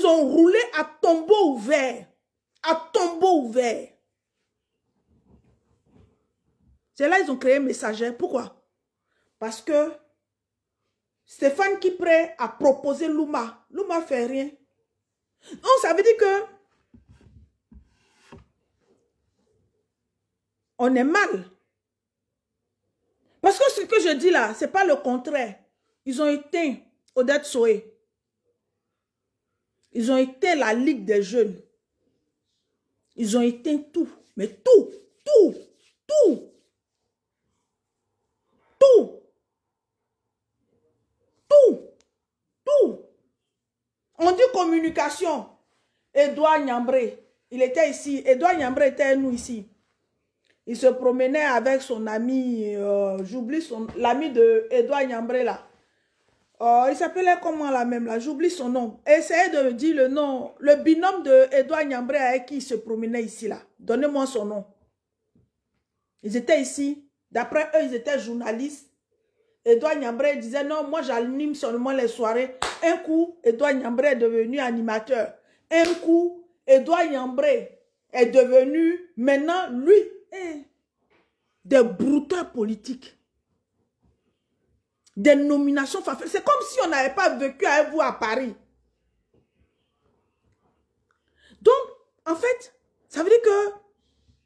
ont roulé à tombeau ouvert. À tombeau ouvert. C'est là qu'ils ont créé Messager. Pourquoi? Parce que Stéphane Kipré a proposé Louma. Louma ne fait rien. Donc ça veut dire que on est mal. Parce que ce que je dis là, ce n'est pas le contraire. Ils ont éteint Odette Soé. Ils ont éteint la Ligue des jeunes. Ils ont éteint tout. Mais tout. On dit communication. Edouard Nyambré, il était ici. Edouard Nyambré était nous ici. Il se promenait avec son ami, j'oublie l'ami de Edouard Nyambré là. Il s'appelait comment là même là, j'oublie son nom. Essayez de dire le nom, le binôme de Edouard Nyambré avec qui il se promenait ici là. Donnez-moi son nom. Ils étaient ici. D'après eux, ils étaient journalistes. Edouard Nyambré disait non, moi j'anime seulement les soirées. Un coup, Edouard Nyambré est devenu animateur. Un coup, Edouard Nyambré est devenu, maintenant, lui, des brouteurs politiques. Des nominations. C'est comme si on n'avait pas vécu avec vous à Paris. Donc, en fait, ça veut dire que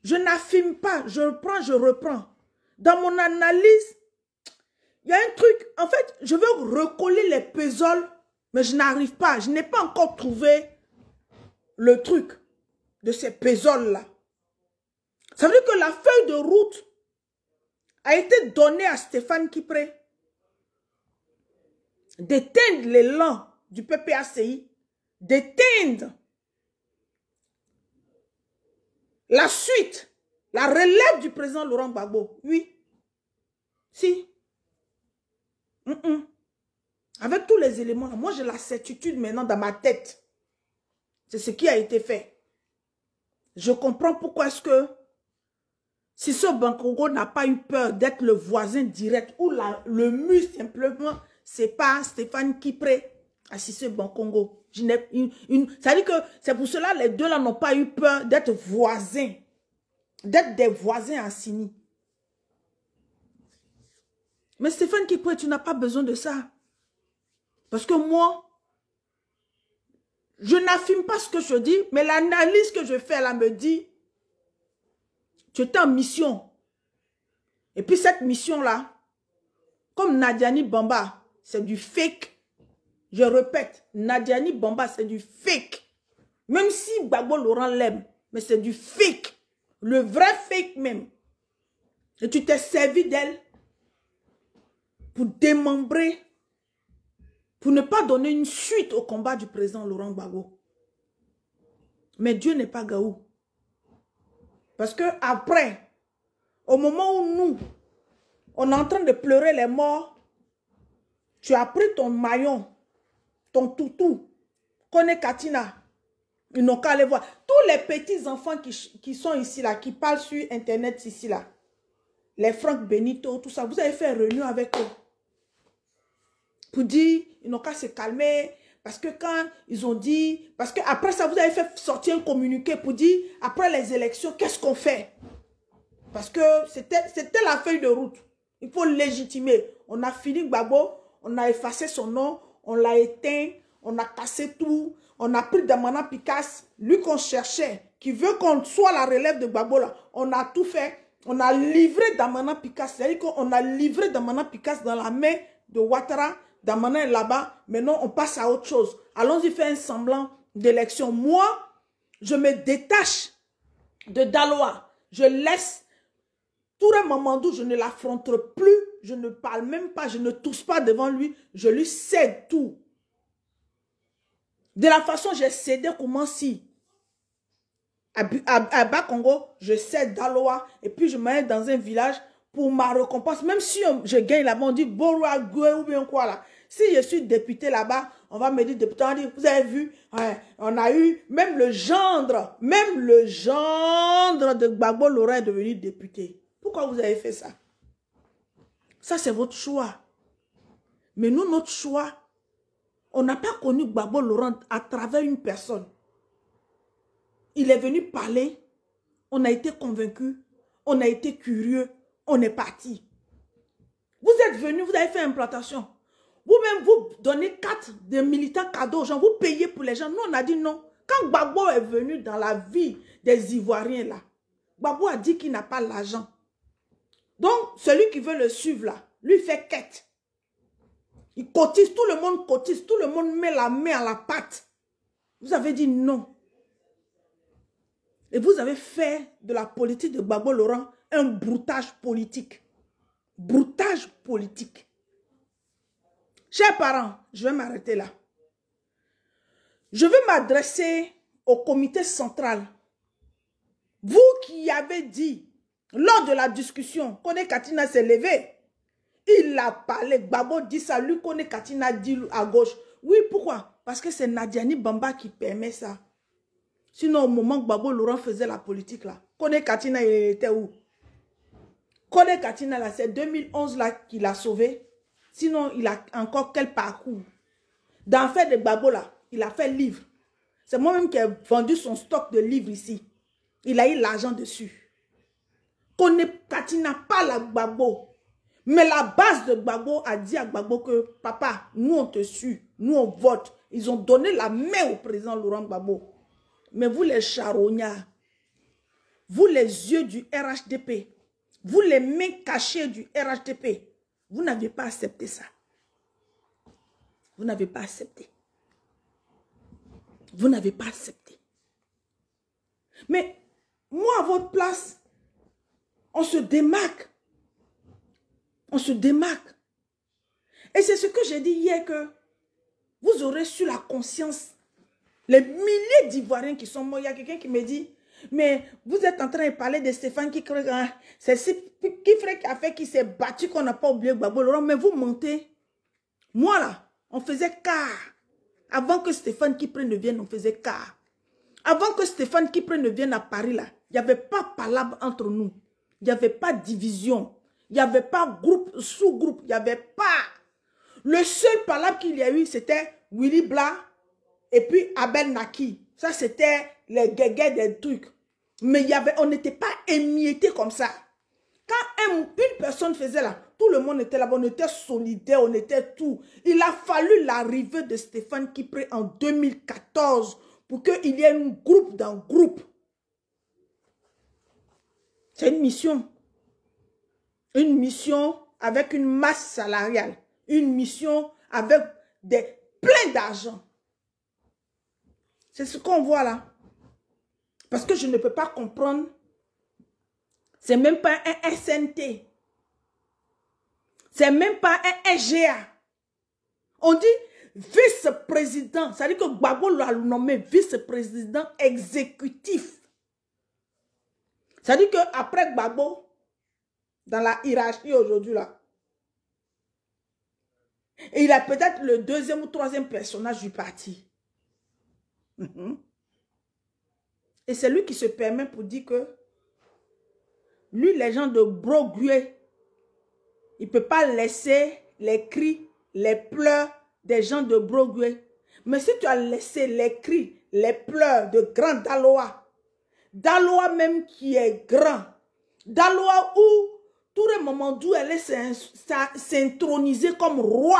je n'affirme pas, je reprends, je reprends. Dans mon analyse, il y a un truc, en fait, je veux recoller les puzzles, mais je n'arrive pas. Je n'ai pas encore trouvé le truc de ces puzzles-là. Ça veut dire que la feuille de route a été donnée à Stéphane Kipré d'éteindre l'élan du PPACI, d'éteindre la suite, la relève du président Laurent Gbagbo. Oui. Si. Avec tous les éléments, moi j'ai la certitude maintenant dans ma tête. C'est ce qui a été fait. Je comprends pourquoi est-ce que Cissé Bankongo n'a pas eu peur d'être le voisin direct ou le mur simplement, c'est pas Stéphane Kipré à Cissé Bankongo. Ça veut dire que c'est pour cela les deux là n'ont pas eu peur d'être voisins, d'être des voisins assignés. Mais Stéphane Kipré, tu n'as pas besoin de ça. Parce que moi, je n'affirme pas ce que je dis, mais l'analyse que je fais là me dit, tu étais en mission. Et puis cette mission-là, comme Nadiani Bamba, c'est du fake. Je répète, Nadiani Bamba, c'est du fake. Même si Gbagbo Laurent l'aime, Mais c'est du fake. Le vrai fake même. Et tu t'es servi d'elle pour démembrer, pour ne pas donner une suite au combat du président Laurent Gbagbo. Mais Dieu n'est pas Gaou. Parce que après, au moment où nous, on est en train de pleurer les morts, tu as pris ton maillon, ton toutou, Kone Katina. Ils n'ont qu'à aller voir. Tous les petits enfants qui sont ici, là, qui parlent sur Internet ici, là, les Franck Benito, tout ça, vous avez fait réunion avec eux. Pour dire, ils n'ont qu'à se calmer. Parce que quand ils ont dit, parce que après ça, vous avez fait sortir un communiqué pour dire, après les élections, qu'est-ce qu'on fait? Parce que c'était la feuille de route. Il faut légitimer. On a fini Gbagbo, on a effacé son nom, on l'a éteint, on a cassé tout, on a pris Damana Picasse, lui qu'on cherchait, qui veut qu'on soit la relève de Gbagbo là. On a tout fait. On a livré Damana Picasse. C'est-à-dire qu'on a livré Damana Picasse dans la main de Ouattara. Damana est là-bas. Maintenant, on passe à autre chose. Allons-y faire un semblant d'élection. Moi, je me détache de Daloa. Je laisse Touré Mamadou, je ne l'affronte plus. Je ne parle même pas. Je ne tousse pas devant lui. Je lui cède tout. De la façon j'ai cédé comment si à Bas-Congo, je cède Daloa et puis je m'aille dans un village pour ma récompense. Même si je gagne là-bas, on dit Borua Goué ou bien quoi là. Si je suis député là-bas, on va me dire député, on dit, vous avez vu, ouais, on a eu même le gendre de Gbagbo Laurent est devenu député. Pourquoi vous avez fait ça? Ça c'est votre choix. Mais nous, notre choix, on n'a pas connu Gbagbo Laurent à travers une personne. Il est venu parler, on a été convaincus, on a été curieux, on est parti. Vous êtes venus, vous avez fait implantation. Vous-même, vous donnez 4 des militants cadeaux aux gens, vous payez pour les gens. Nous, on a dit non. Quand Gbagbo est venu dans la vie des Ivoiriens là, Gbagbo a dit qu'il n'a pas l'argent. Donc, celui qui veut le suivre là, lui fait quête. Il cotise, tout le monde cotise, tout le monde met la main à la pâte. Vous avez dit non. Et vous avez fait de la politique de Gbagbo Laurent un broutage politique. Broutage politique. Chers parents, je vais m'arrêter là. Je vais m'adresser au comité central. Vous qui avez dit, lors de la discussion, Kone Katina s'est levé. Il a parlé, Gbagbo dit ça, lui Kone Katina dit à gauche. Oui, pourquoi? Parce que c'est Nadiani Bamba qui permet ça. Sinon, au moment où Gbagbo Laurent faisait la politique là, Kone Katina il était où? Kone Katina là, c'est 2011 là qu'il a sauvé. Sinon, il a encore quel parcours? Dans l'affaire de Gbagbo là, il a fait livre. C'est moi-même qui ai vendu son stock de livres ici. Il a eu l'argent dessus. Kone Katina pas la Gbagbo. Mais la base de Gbagbo a dit à Gbagbo que papa, nous on te suit, nous on vote. Ils ont donné la main au président Laurent Gbagbo. Mais vous les charognards, vous les yeux du RHDP, vous les mains cachées du RHDP, vous n'avez pas accepté ça. Vous n'avez pas accepté. Vous n'avez pas accepté. Mais moi, à votre place, on se démarque. On se démarque. Et c'est ce que j'ai dit hier que vous aurez su la conscience. Les milliers d'Ivoiriens qui sont morts. Il y a quelqu'un qui me dit, mais vous êtes en train de parler de Stéphane Kifre. C'est Kifre qui a fait, qui s'est battu, qu'on n'a pas oublié Gbagbo Laurent. Mais vous mentez. Moi là, on faisait quart. Avant que Stéphane Kifre ne vienne, on faisait quart. Avant que Stéphane Kifre ne vienne à Paris là, il n'y avait pas palabre entre nous. Il n'y avait pas division. Il n'y avait pas groupe, sous-groupe. Il n'y avait pas. Le seul palabre qu'il y a eu, c'était Willy Bla et puis Abel Naki. Ça, c'était les guégués des trucs. Mais on n'était pas émiettés comme ça. Quand une personne faisait là, tout le monde était là-bas, on était solidaires, on était tout. Il a fallu l'arrivée de Stéphane Kifre en 2014 pour qu'il y ait un groupe dans groupe. C'est une mission. Une mission avec une masse salariale. Une mission avec plein d'argent. C'est ce qu'on voit là. Parce que je ne peux pas comprendre. C'est même pas un SNT. C'est même pas un SGA. On dit vice-président. Ça veut dire que Gbagbo l'a nommé vice-président exécutif. Ça veut dire qu'après Gbagbo, dans la hiérarchie aujourd'hui là, il est peut-être le deuxième ou troisième personnage du parti. Et c'est lui qui se permet pour dire que lui, les gens de Brogué, il ne peut pas laisser les cris, les pleurs des gens de Brogué. Mais si tu as laissé les cris, les pleurs de Grand Daloa, Daloa même qui est grand, Daloa où Touré Mamadou allait s'introniser comme roi,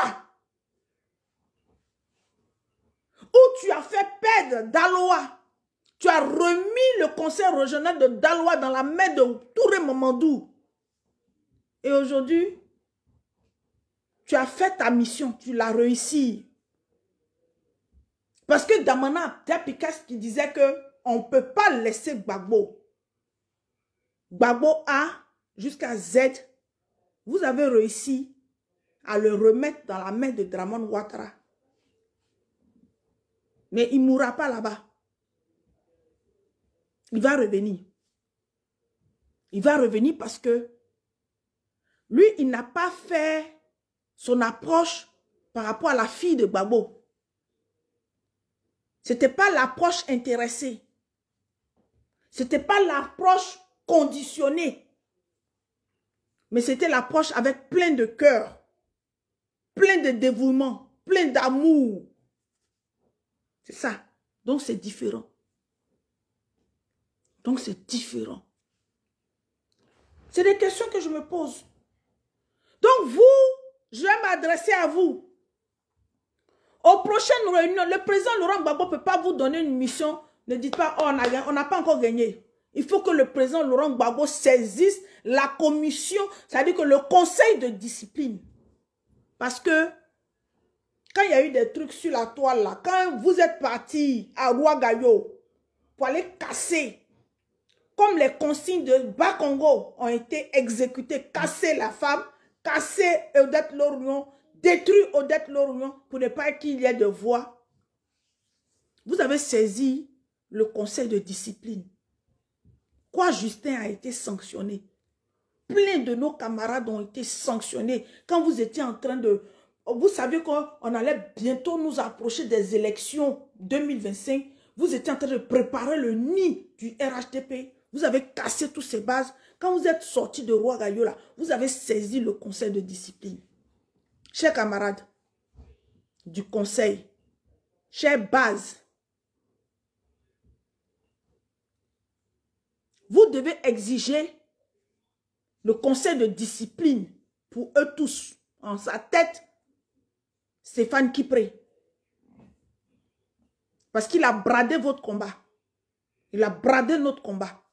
où tu as fait perdre Daloa, tu as remis le conseil régional de Daloa dans la main de Touré Mamadou. Et aujourd'hui, tu as fait ta mission, tu l'as réussi. Parce que Damana Dapikas qui disait qu'on ne peut pas laisser Gbagbo. Gbagbo A jusqu'à Z, vous avez réussi à le remettre dans la main de Dramane Ouattara. Mais il ne mourra pas là-bas. Il va revenir. Il va revenir parce que lui, il n'a pas fait son approche par rapport à la fille de Gbagbo. Ce n'était pas l'approche intéressée. Ce n'était pas l'approche conditionnée. Mais c'était l'approche avec plein de cœur, plein de dévouement, plein d'amour. C'est ça. Donc c'est différent. Donc c'est différent. C'est des questions que je me pose. Donc vous, je vais m'adresser à vous. Aux prochaines réunions, le président Laurent Gbagbo ne peut pas vous donner une mission. Ne dites pas, oh, on n'a pas encore gagné. Il faut que le président Laurent Gbagbo saisisse la commission, c'est-à-dire que le conseil de discipline. Parce que quand il y a eu des trucs sur la toile, là, quand vous êtes parti à Ouagayo pour aller casser, comme les consignes de Bakongo ont été exécutées, casser la femme, casser Odette Lorion, détruire Odette Lorion pour ne pas qu'il y ait de voix. Vous avez saisi le conseil de discipline. Quoi, Justin a été sanctionné. Plein de nos camarades ont été sanctionnés. Quand vous étiez en train de... Vous savez qu'on allait bientôt nous approcher des élections 2025. Vous étiez en train de préparer le nid du RHDP. Vous avez cassé toutes ces bases. Quand vous êtes sorti de Ouagayo, là, vous avez saisi le conseil de discipline. Chers camarades du conseil, chers bases, vous devez exiger le conseil de discipline pour eux tous. En sa tête, Stéphane Kipré. Parce qu'il a bradé votre combat. Il a bradé notre combat.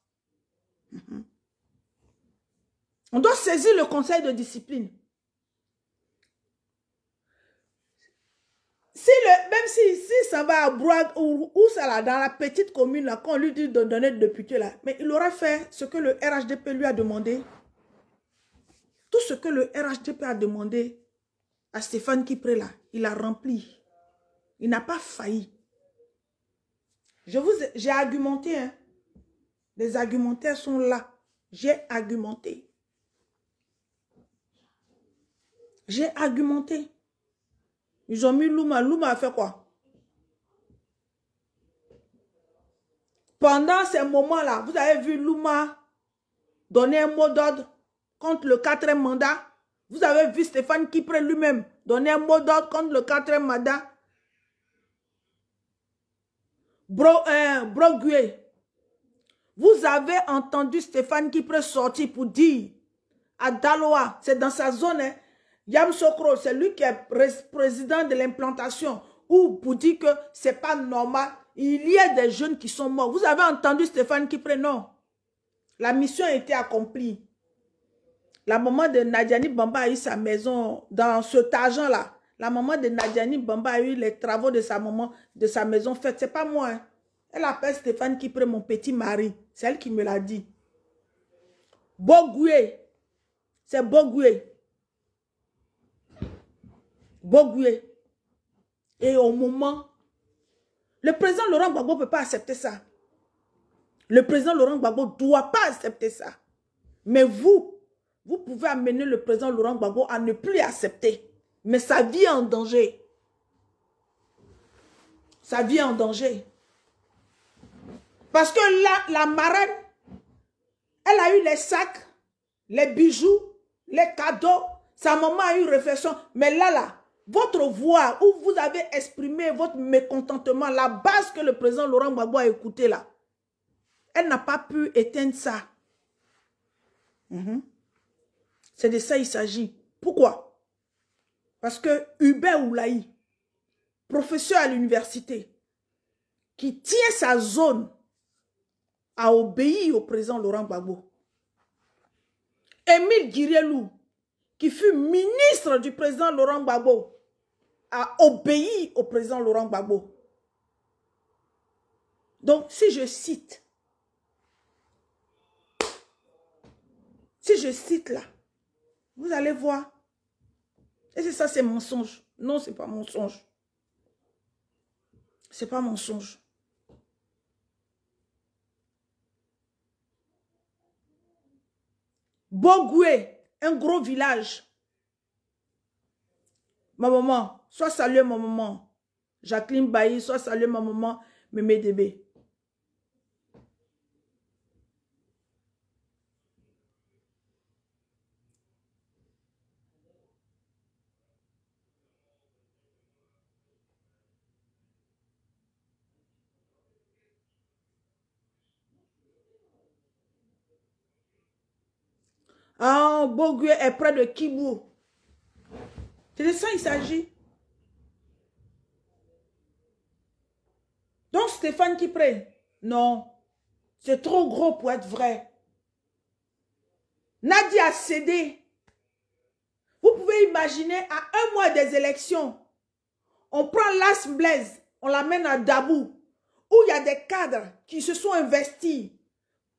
On doit saisir le conseil de discipline. Même si ça va à Brouag ou ça là, dans la petite commune, là, quand on lui dit de donner le député, là, mais il aura fait ce que le RHDP lui a demandé. Tout ce que le RHDP a demandé à Stéphane Kipré, là, il a rempli. Il n'a pas failli. J'ai argumenté, hein. Les argumentaires sont là. J'ai argumenté. J'ai argumenté. Ils ont mis Louma. Louma a fait quoi? Pendant ces moments-là, vous avez vu Louma donner un mot d'ordre contre le 4e mandat. Vous avez vu Stéphane Kipré lui-même donner un mot d'ordre contre le 4e mandat. Brogué. Vous avez entendu Stéphane Kipré sortir pour dire à Daloa, c'est dans sa zone, hein, Yam Sokro, c'est lui qui est président de l'implantation, ou pour dire que c'est pas normal, il y a des jeunes qui sont morts. Vous avez entendu Stéphane Kipré? Non. La mission a été accomplie. La maman de Nadiani Bamba a eu sa maison dans cet argent-là. La maman de Nadiani Bamba a eu les travaux de sa maman, de sa maison faite. C'est pas moi. Hein. Elle appelle Stéphane Kipré mon petit mari. C'est elle qui me l'a dit. Bogoué. C'est Bogoué. Bogoué. Et au moment, le président Laurent Gbagbo ne peut pas accepter ça. Le président Laurent Gbagbo ne doit pas accepter ça. Mais vous pouvez amener le président Laurent Gbagbo à ne plus accepter. Mais sa vie est en danger. Sa vie est en danger. Parce que la marraine, elle a eu les sacs, les bijoux, les cadeaux. Sa maman a eu réflexion. Mais là, votre voix où vous avez exprimé votre mécontentement, la base que le président Laurent Gbagbo a écouté là, elle n'a pas pu éteindre ça. C'est de ça il s'agit. Pourquoi? Parce que Hubert Oulaï, professeur à l'université, qui tient sa zone, a obéi au président Laurent Gbagbo. Émile Guirelou, qui fut ministre du président Laurent Gbagbo, a obéi au président Laurent Gbagbo. Donc, si je cite là, vous allez voir. Et c'est ça, c'est mensonge. Non, c'est pas mensonge. C'est pas mensonge. Bogoué, un gros village. Ma maman, soit saluer ma maman. Jacqueline Bailly, soit saluer ma maman, Mémé Débé. Ah, Bogoué est près de Kibou. C'est de ça il s'agit. Donc Stéphane Kipré, non, c'est trop gros pour être vrai. Nadia a cédé. Vous pouvez imaginer à un mois des élections, on prend Las Blaise, on l'amène à Dabou, où il y a des cadres qui se sont investis,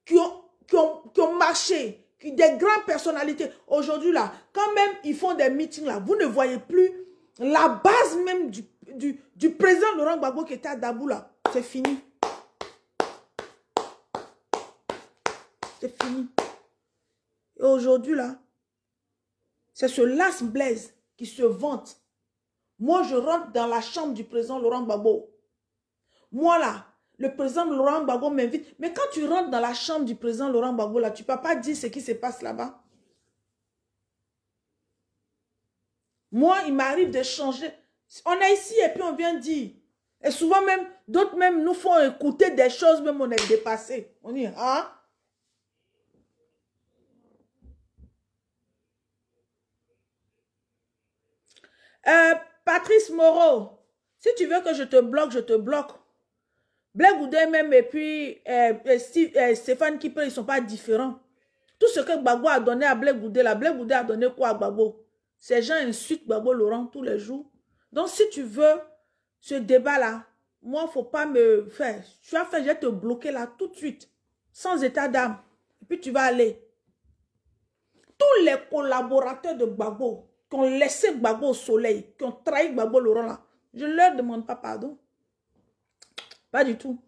qui ont marché, des grandes personnalités. Aujourd'hui, là, quand même ils font des meetings, là, vous ne voyez plus la base même du président Laurent Gbagbo qui était à Dabou, là. C'est fini. C'est fini. Et aujourd'hui, là, c'est ce Las Blaise qui se vante. Moi, je rentre dans la chambre du président Laurent Gbagbo. Moi, là, le président Laurent Gbagbo m'invite. Mais quand tu rentres dans la chambre du président Laurent Gbagbo, là, tu ne peux pas dire ce qui se passe là-bas. Moi, il m'arrive de changer. On est ici et puis on vient dire. Et souvent même, d'autres même nous font écouter des choses, même on est dépassé. On dit, hein? Patrice Moreau, si tu veux que je te bloque, je te bloque. Blé Goudé même et puis Stéphane Kipré, ils ne sont pas différents. Tout ce que Gbagbo a donné à Blé Goudé, là, Blé Goudé a donné quoi à Gbagbo? Ces gens insultent Gbagbo Laurent tous les jours. Donc si tu veux ce débat-là, moi, il ne faut pas me faire. Tu as fait, je vais te bloquer là tout de suite, sans état d'âme. Et puis tu vas aller. Tous les collaborateurs de Gbagbo, qui ont laissé Gbagbo au soleil, qui ont trahi Gbagbo Laurent là, je ne leur demande pas pardon. Pas du tout.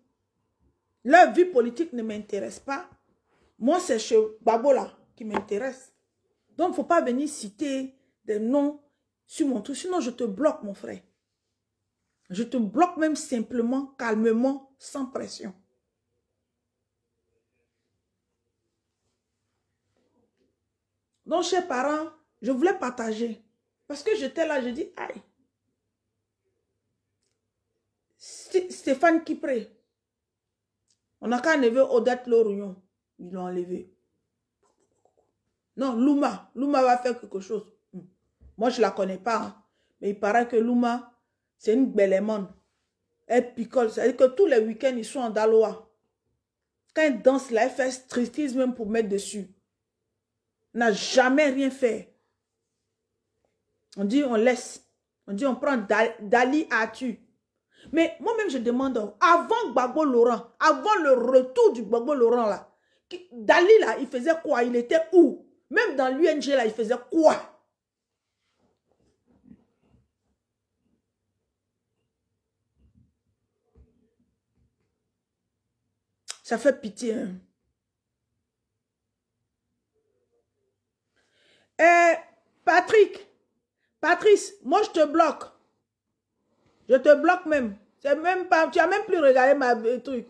Leur vie politique ne m'intéresse pas. Moi, c'est chez Gbagbo là qui m'intéresse. Donc, il ne faut pas venir citer des noms sur mon truc. Sinon, je te bloque, mon frère. Je te bloque même simplement, calmement, sans pression. Donc, chers parents, je voulais partager. Parce que j'étais là, je dis, aïe. Stéphane Kipré. On n'a qu'à enlever Odette Lorion. Ils l'ont enlevé. Non, Louma. Louma va faire quelque chose. Moi, je ne la connais pas. Hein. Mais il paraît que Louma, c'est une belle aimante. Elle picole. C'est-à-dire que tous les week-ends, ils sont en Daloa. Quand elle danse là, elle fait striptease même pour mettre dessus. Elle n'a jamais rien fait. On dit on laisse. On dit on prend Dali Atu. Mais moi-même, je demande, avant Gbagbo Laurent, avant le retour du Gbagbo Laurent, là, Dali, là, il faisait quoi? Il était où? Même dans l'UNG, là, il faisait quoi? Ça fait pitié, hein? Patrice, moi, je te bloque. Je te bloque même. C'est même pas, tu n'as même plus regardé ma truc.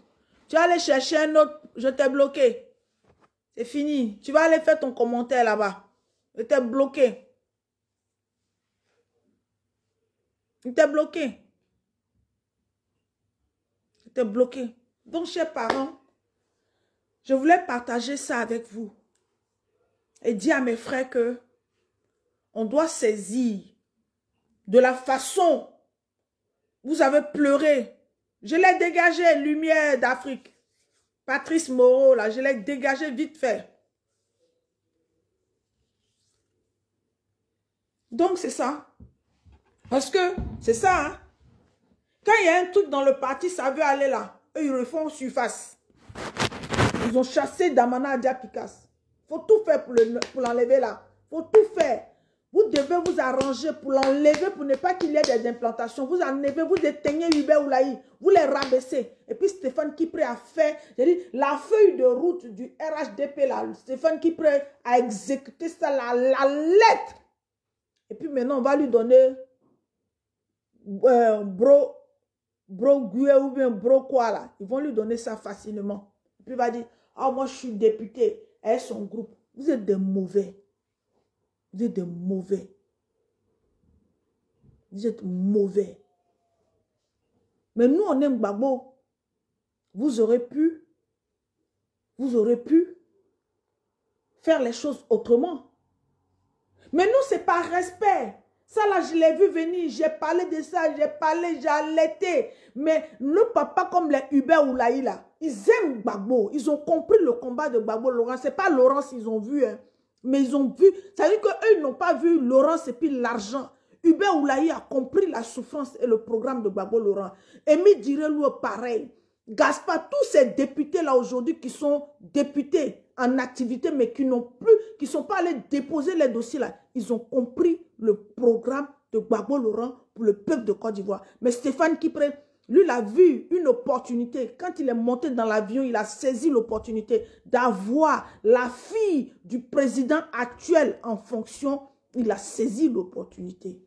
Tu vas aller chercher un autre, je t'ai bloqué. C'est fini. Tu vas aller faire ton commentaire là-bas. Je t'ai bloqué. Je t'ai bloqué. Je t'ai bloqué. Donc, chers parents, je voulais partager ça avec vous. Et dire à mes frères que on doit saisir de la façon vous avez pleuré. Je l'ai dégagé, lumière d'Afrique. Patrice Moreau, là, je l'ai dégagé vite fait. Donc, c'est ça. Parce que, c'est ça, hein. Quand il y a un truc dans le parti, ça veut aller là. Eux, ils refont surface. Ils ont chassé Damana Diapikas. Il faut tout faire pour l'enlever là. Il faut tout faire. Vous devez vous arranger pour l'enlever, pour ne pas qu'il y ait des implantations. Vous enlevez, vous éteignez Hubert Oulaï, vous les rabaissez. Et puis Stéphane Kipré a fait, j'ai dit, la feuille de route du RHDP là, Stéphane Kipré a exécuté ça, la lettre. Et puis maintenant, on va lui donner bro Gué ou bien bro quoi là. Ils vont lui donner ça facilement. Et puis il va dire, ah moi je suis député, et son groupe. Vous êtes des mauvais. Vous êtes des mauvais. Vous êtes mauvais. Mais nous, on aime Gbagbo. Vous aurez pu faire les choses autrement. Mais nous, c'est par respect. Ça, là, je l'ai vu venir. J'ai parlé de ça. J'ai parlé, j'ai allaité. Mais le papa, comme les Hubert Oulaï, là, ils aiment Gbagbo. Ils ont compris le combat de Gbagbo Laurent. Ce n'est pas Laurent qu'ils ont vu, hein. Mais ils ont vu, ça veut dire qu'eux, ils n'ont pas vu Laurence et puis l'argent. Hubert Oulaï a compris la souffrance et le programme de Gbagbo Laurent. Emi Direlou pareil. Gaspard, tous ces députés-là aujourd'hui qui sont députés en activité, mais qui n'ont plus, qui ne sont pas allés déposer les dossiers là, ils ont compris le programme de Gbagbo Laurent pour le peuple de Côte d'Ivoire. Mais Stéphane Kipré, lui, il a vu une opportunité. Quand il est monté dans l'avion, il a saisi l'opportunité d'avoir la fille du président actuel en fonction. Il a saisi l'opportunité.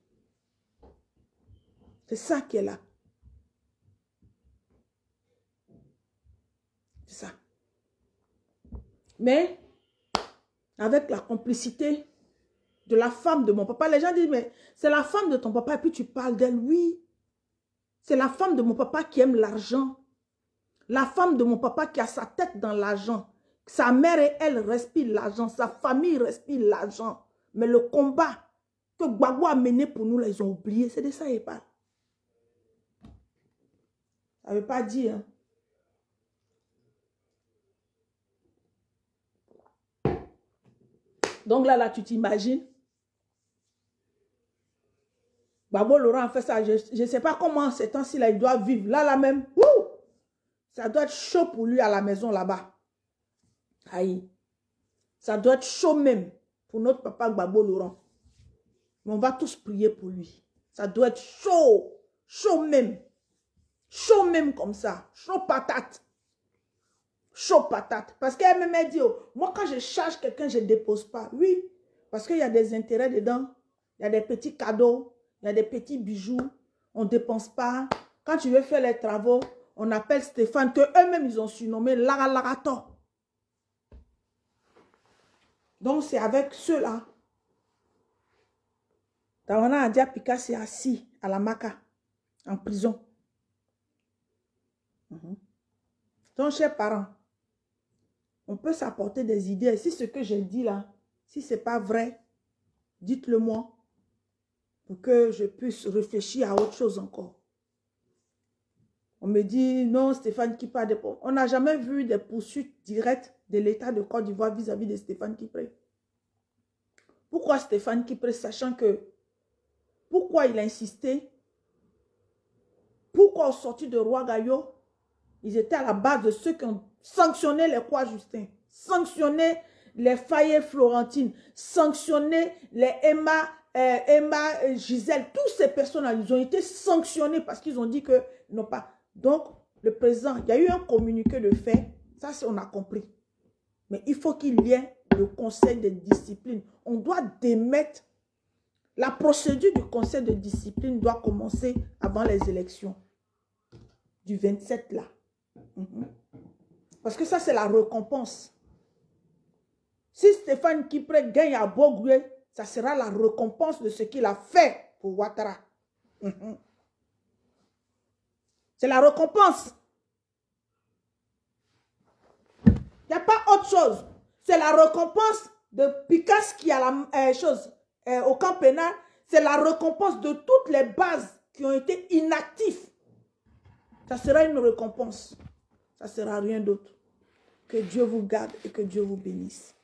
C'est ça qui est là. C'est ça. Mais, avec la complicité de la femme de mon papa, les gens disent, mais c'est la femme de ton papa et puis tu parles d'elle, oui. C'est la femme de mon papa qui aime l'argent. La femme de mon papa qui a sa tête dans l'argent. Sa mère et elle respirent l'argent. Sa famille respire l'argent. Mais le combat que Gbagbo a mené pour nous, là, ils ont oublié. C'est de ça qu'il parle. Ça ne veut pas dire. Hein. Donc là, tu t'imagines. Gbagbo Laurent a fait ça. Je ne sais pas comment ces temps-ci, il doit vivre. Là même, ça doit être chaud pour lui à la maison là-bas. Aïe. Ça doit être chaud même pour notre papa Gbagbo Laurent. Mais on va tous prier pour lui. Ça doit être chaud. Chaud même. Chaud même comme ça. Chaud patate. Chaud patate. Parce qu'elle m'a dit, oh, moi quand je charge quelqu'un, je ne dépose pas. Oui. Parce qu'il y a des intérêts dedans. Il y a des petits cadeaux. Il y a des petits bijoux, on ne dépense pas. Quand tu veux faire les travaux, on appelle Stéphane, que eux-mêmes ils ont surnommé Lara Larato. Donc c'est avec ceux-là. Tawana Adia Pika s'est assis à la Maca, en prison. Donc, chers parents, on peut s'apporter des idées. Si ce que j'ai dit là, si ce n'est pas vrai, dites-le moi. Pour que je puisse réfléchir à autre chose encore. On me dit, non, Stéphane Kipré, on n'a jamais vu des poursuites directes de l'État de Côte d'Ivoire vis-à-vis de Stéphane Kipré. Pourquoi Stéphane Kipré, sachant que, pourquoi il a insisté Pourquoi au sorti de Roi Gaillot, ils étaient à la base de ceux qui ont sanctionné les Croix Justin, sanctionné les Fayet Florentine, sanctionné les Emma Gisèle, toutes ces personnes-là, ils ont été sanctionnés parce qu'ils ont dit que non pas. Donc, le président, il y a eu un communiqué de fait, ça on a compris. Mais il faut qu'il y ait le conseil de discipline. On doit démettre. La procédure du conseil de discipline doit commencer avant les élections du 27 là. Parce que ça, c'est la récompense. Si Stéphane Kipré gagne à Bogué, ça sera la récompense de ce qu'il a fait pour Ouattara. C'est la récompense. Il n'y a pas autre chose. C'est la récompense de Picasse qui a la chose au camp pénal. C'est la récompense de toutes les bases qui ont été inactives. Ça sera une récompense. Ça ne sera rien d'autre. Que Dieu vous garde et que Dieu vous bénisse.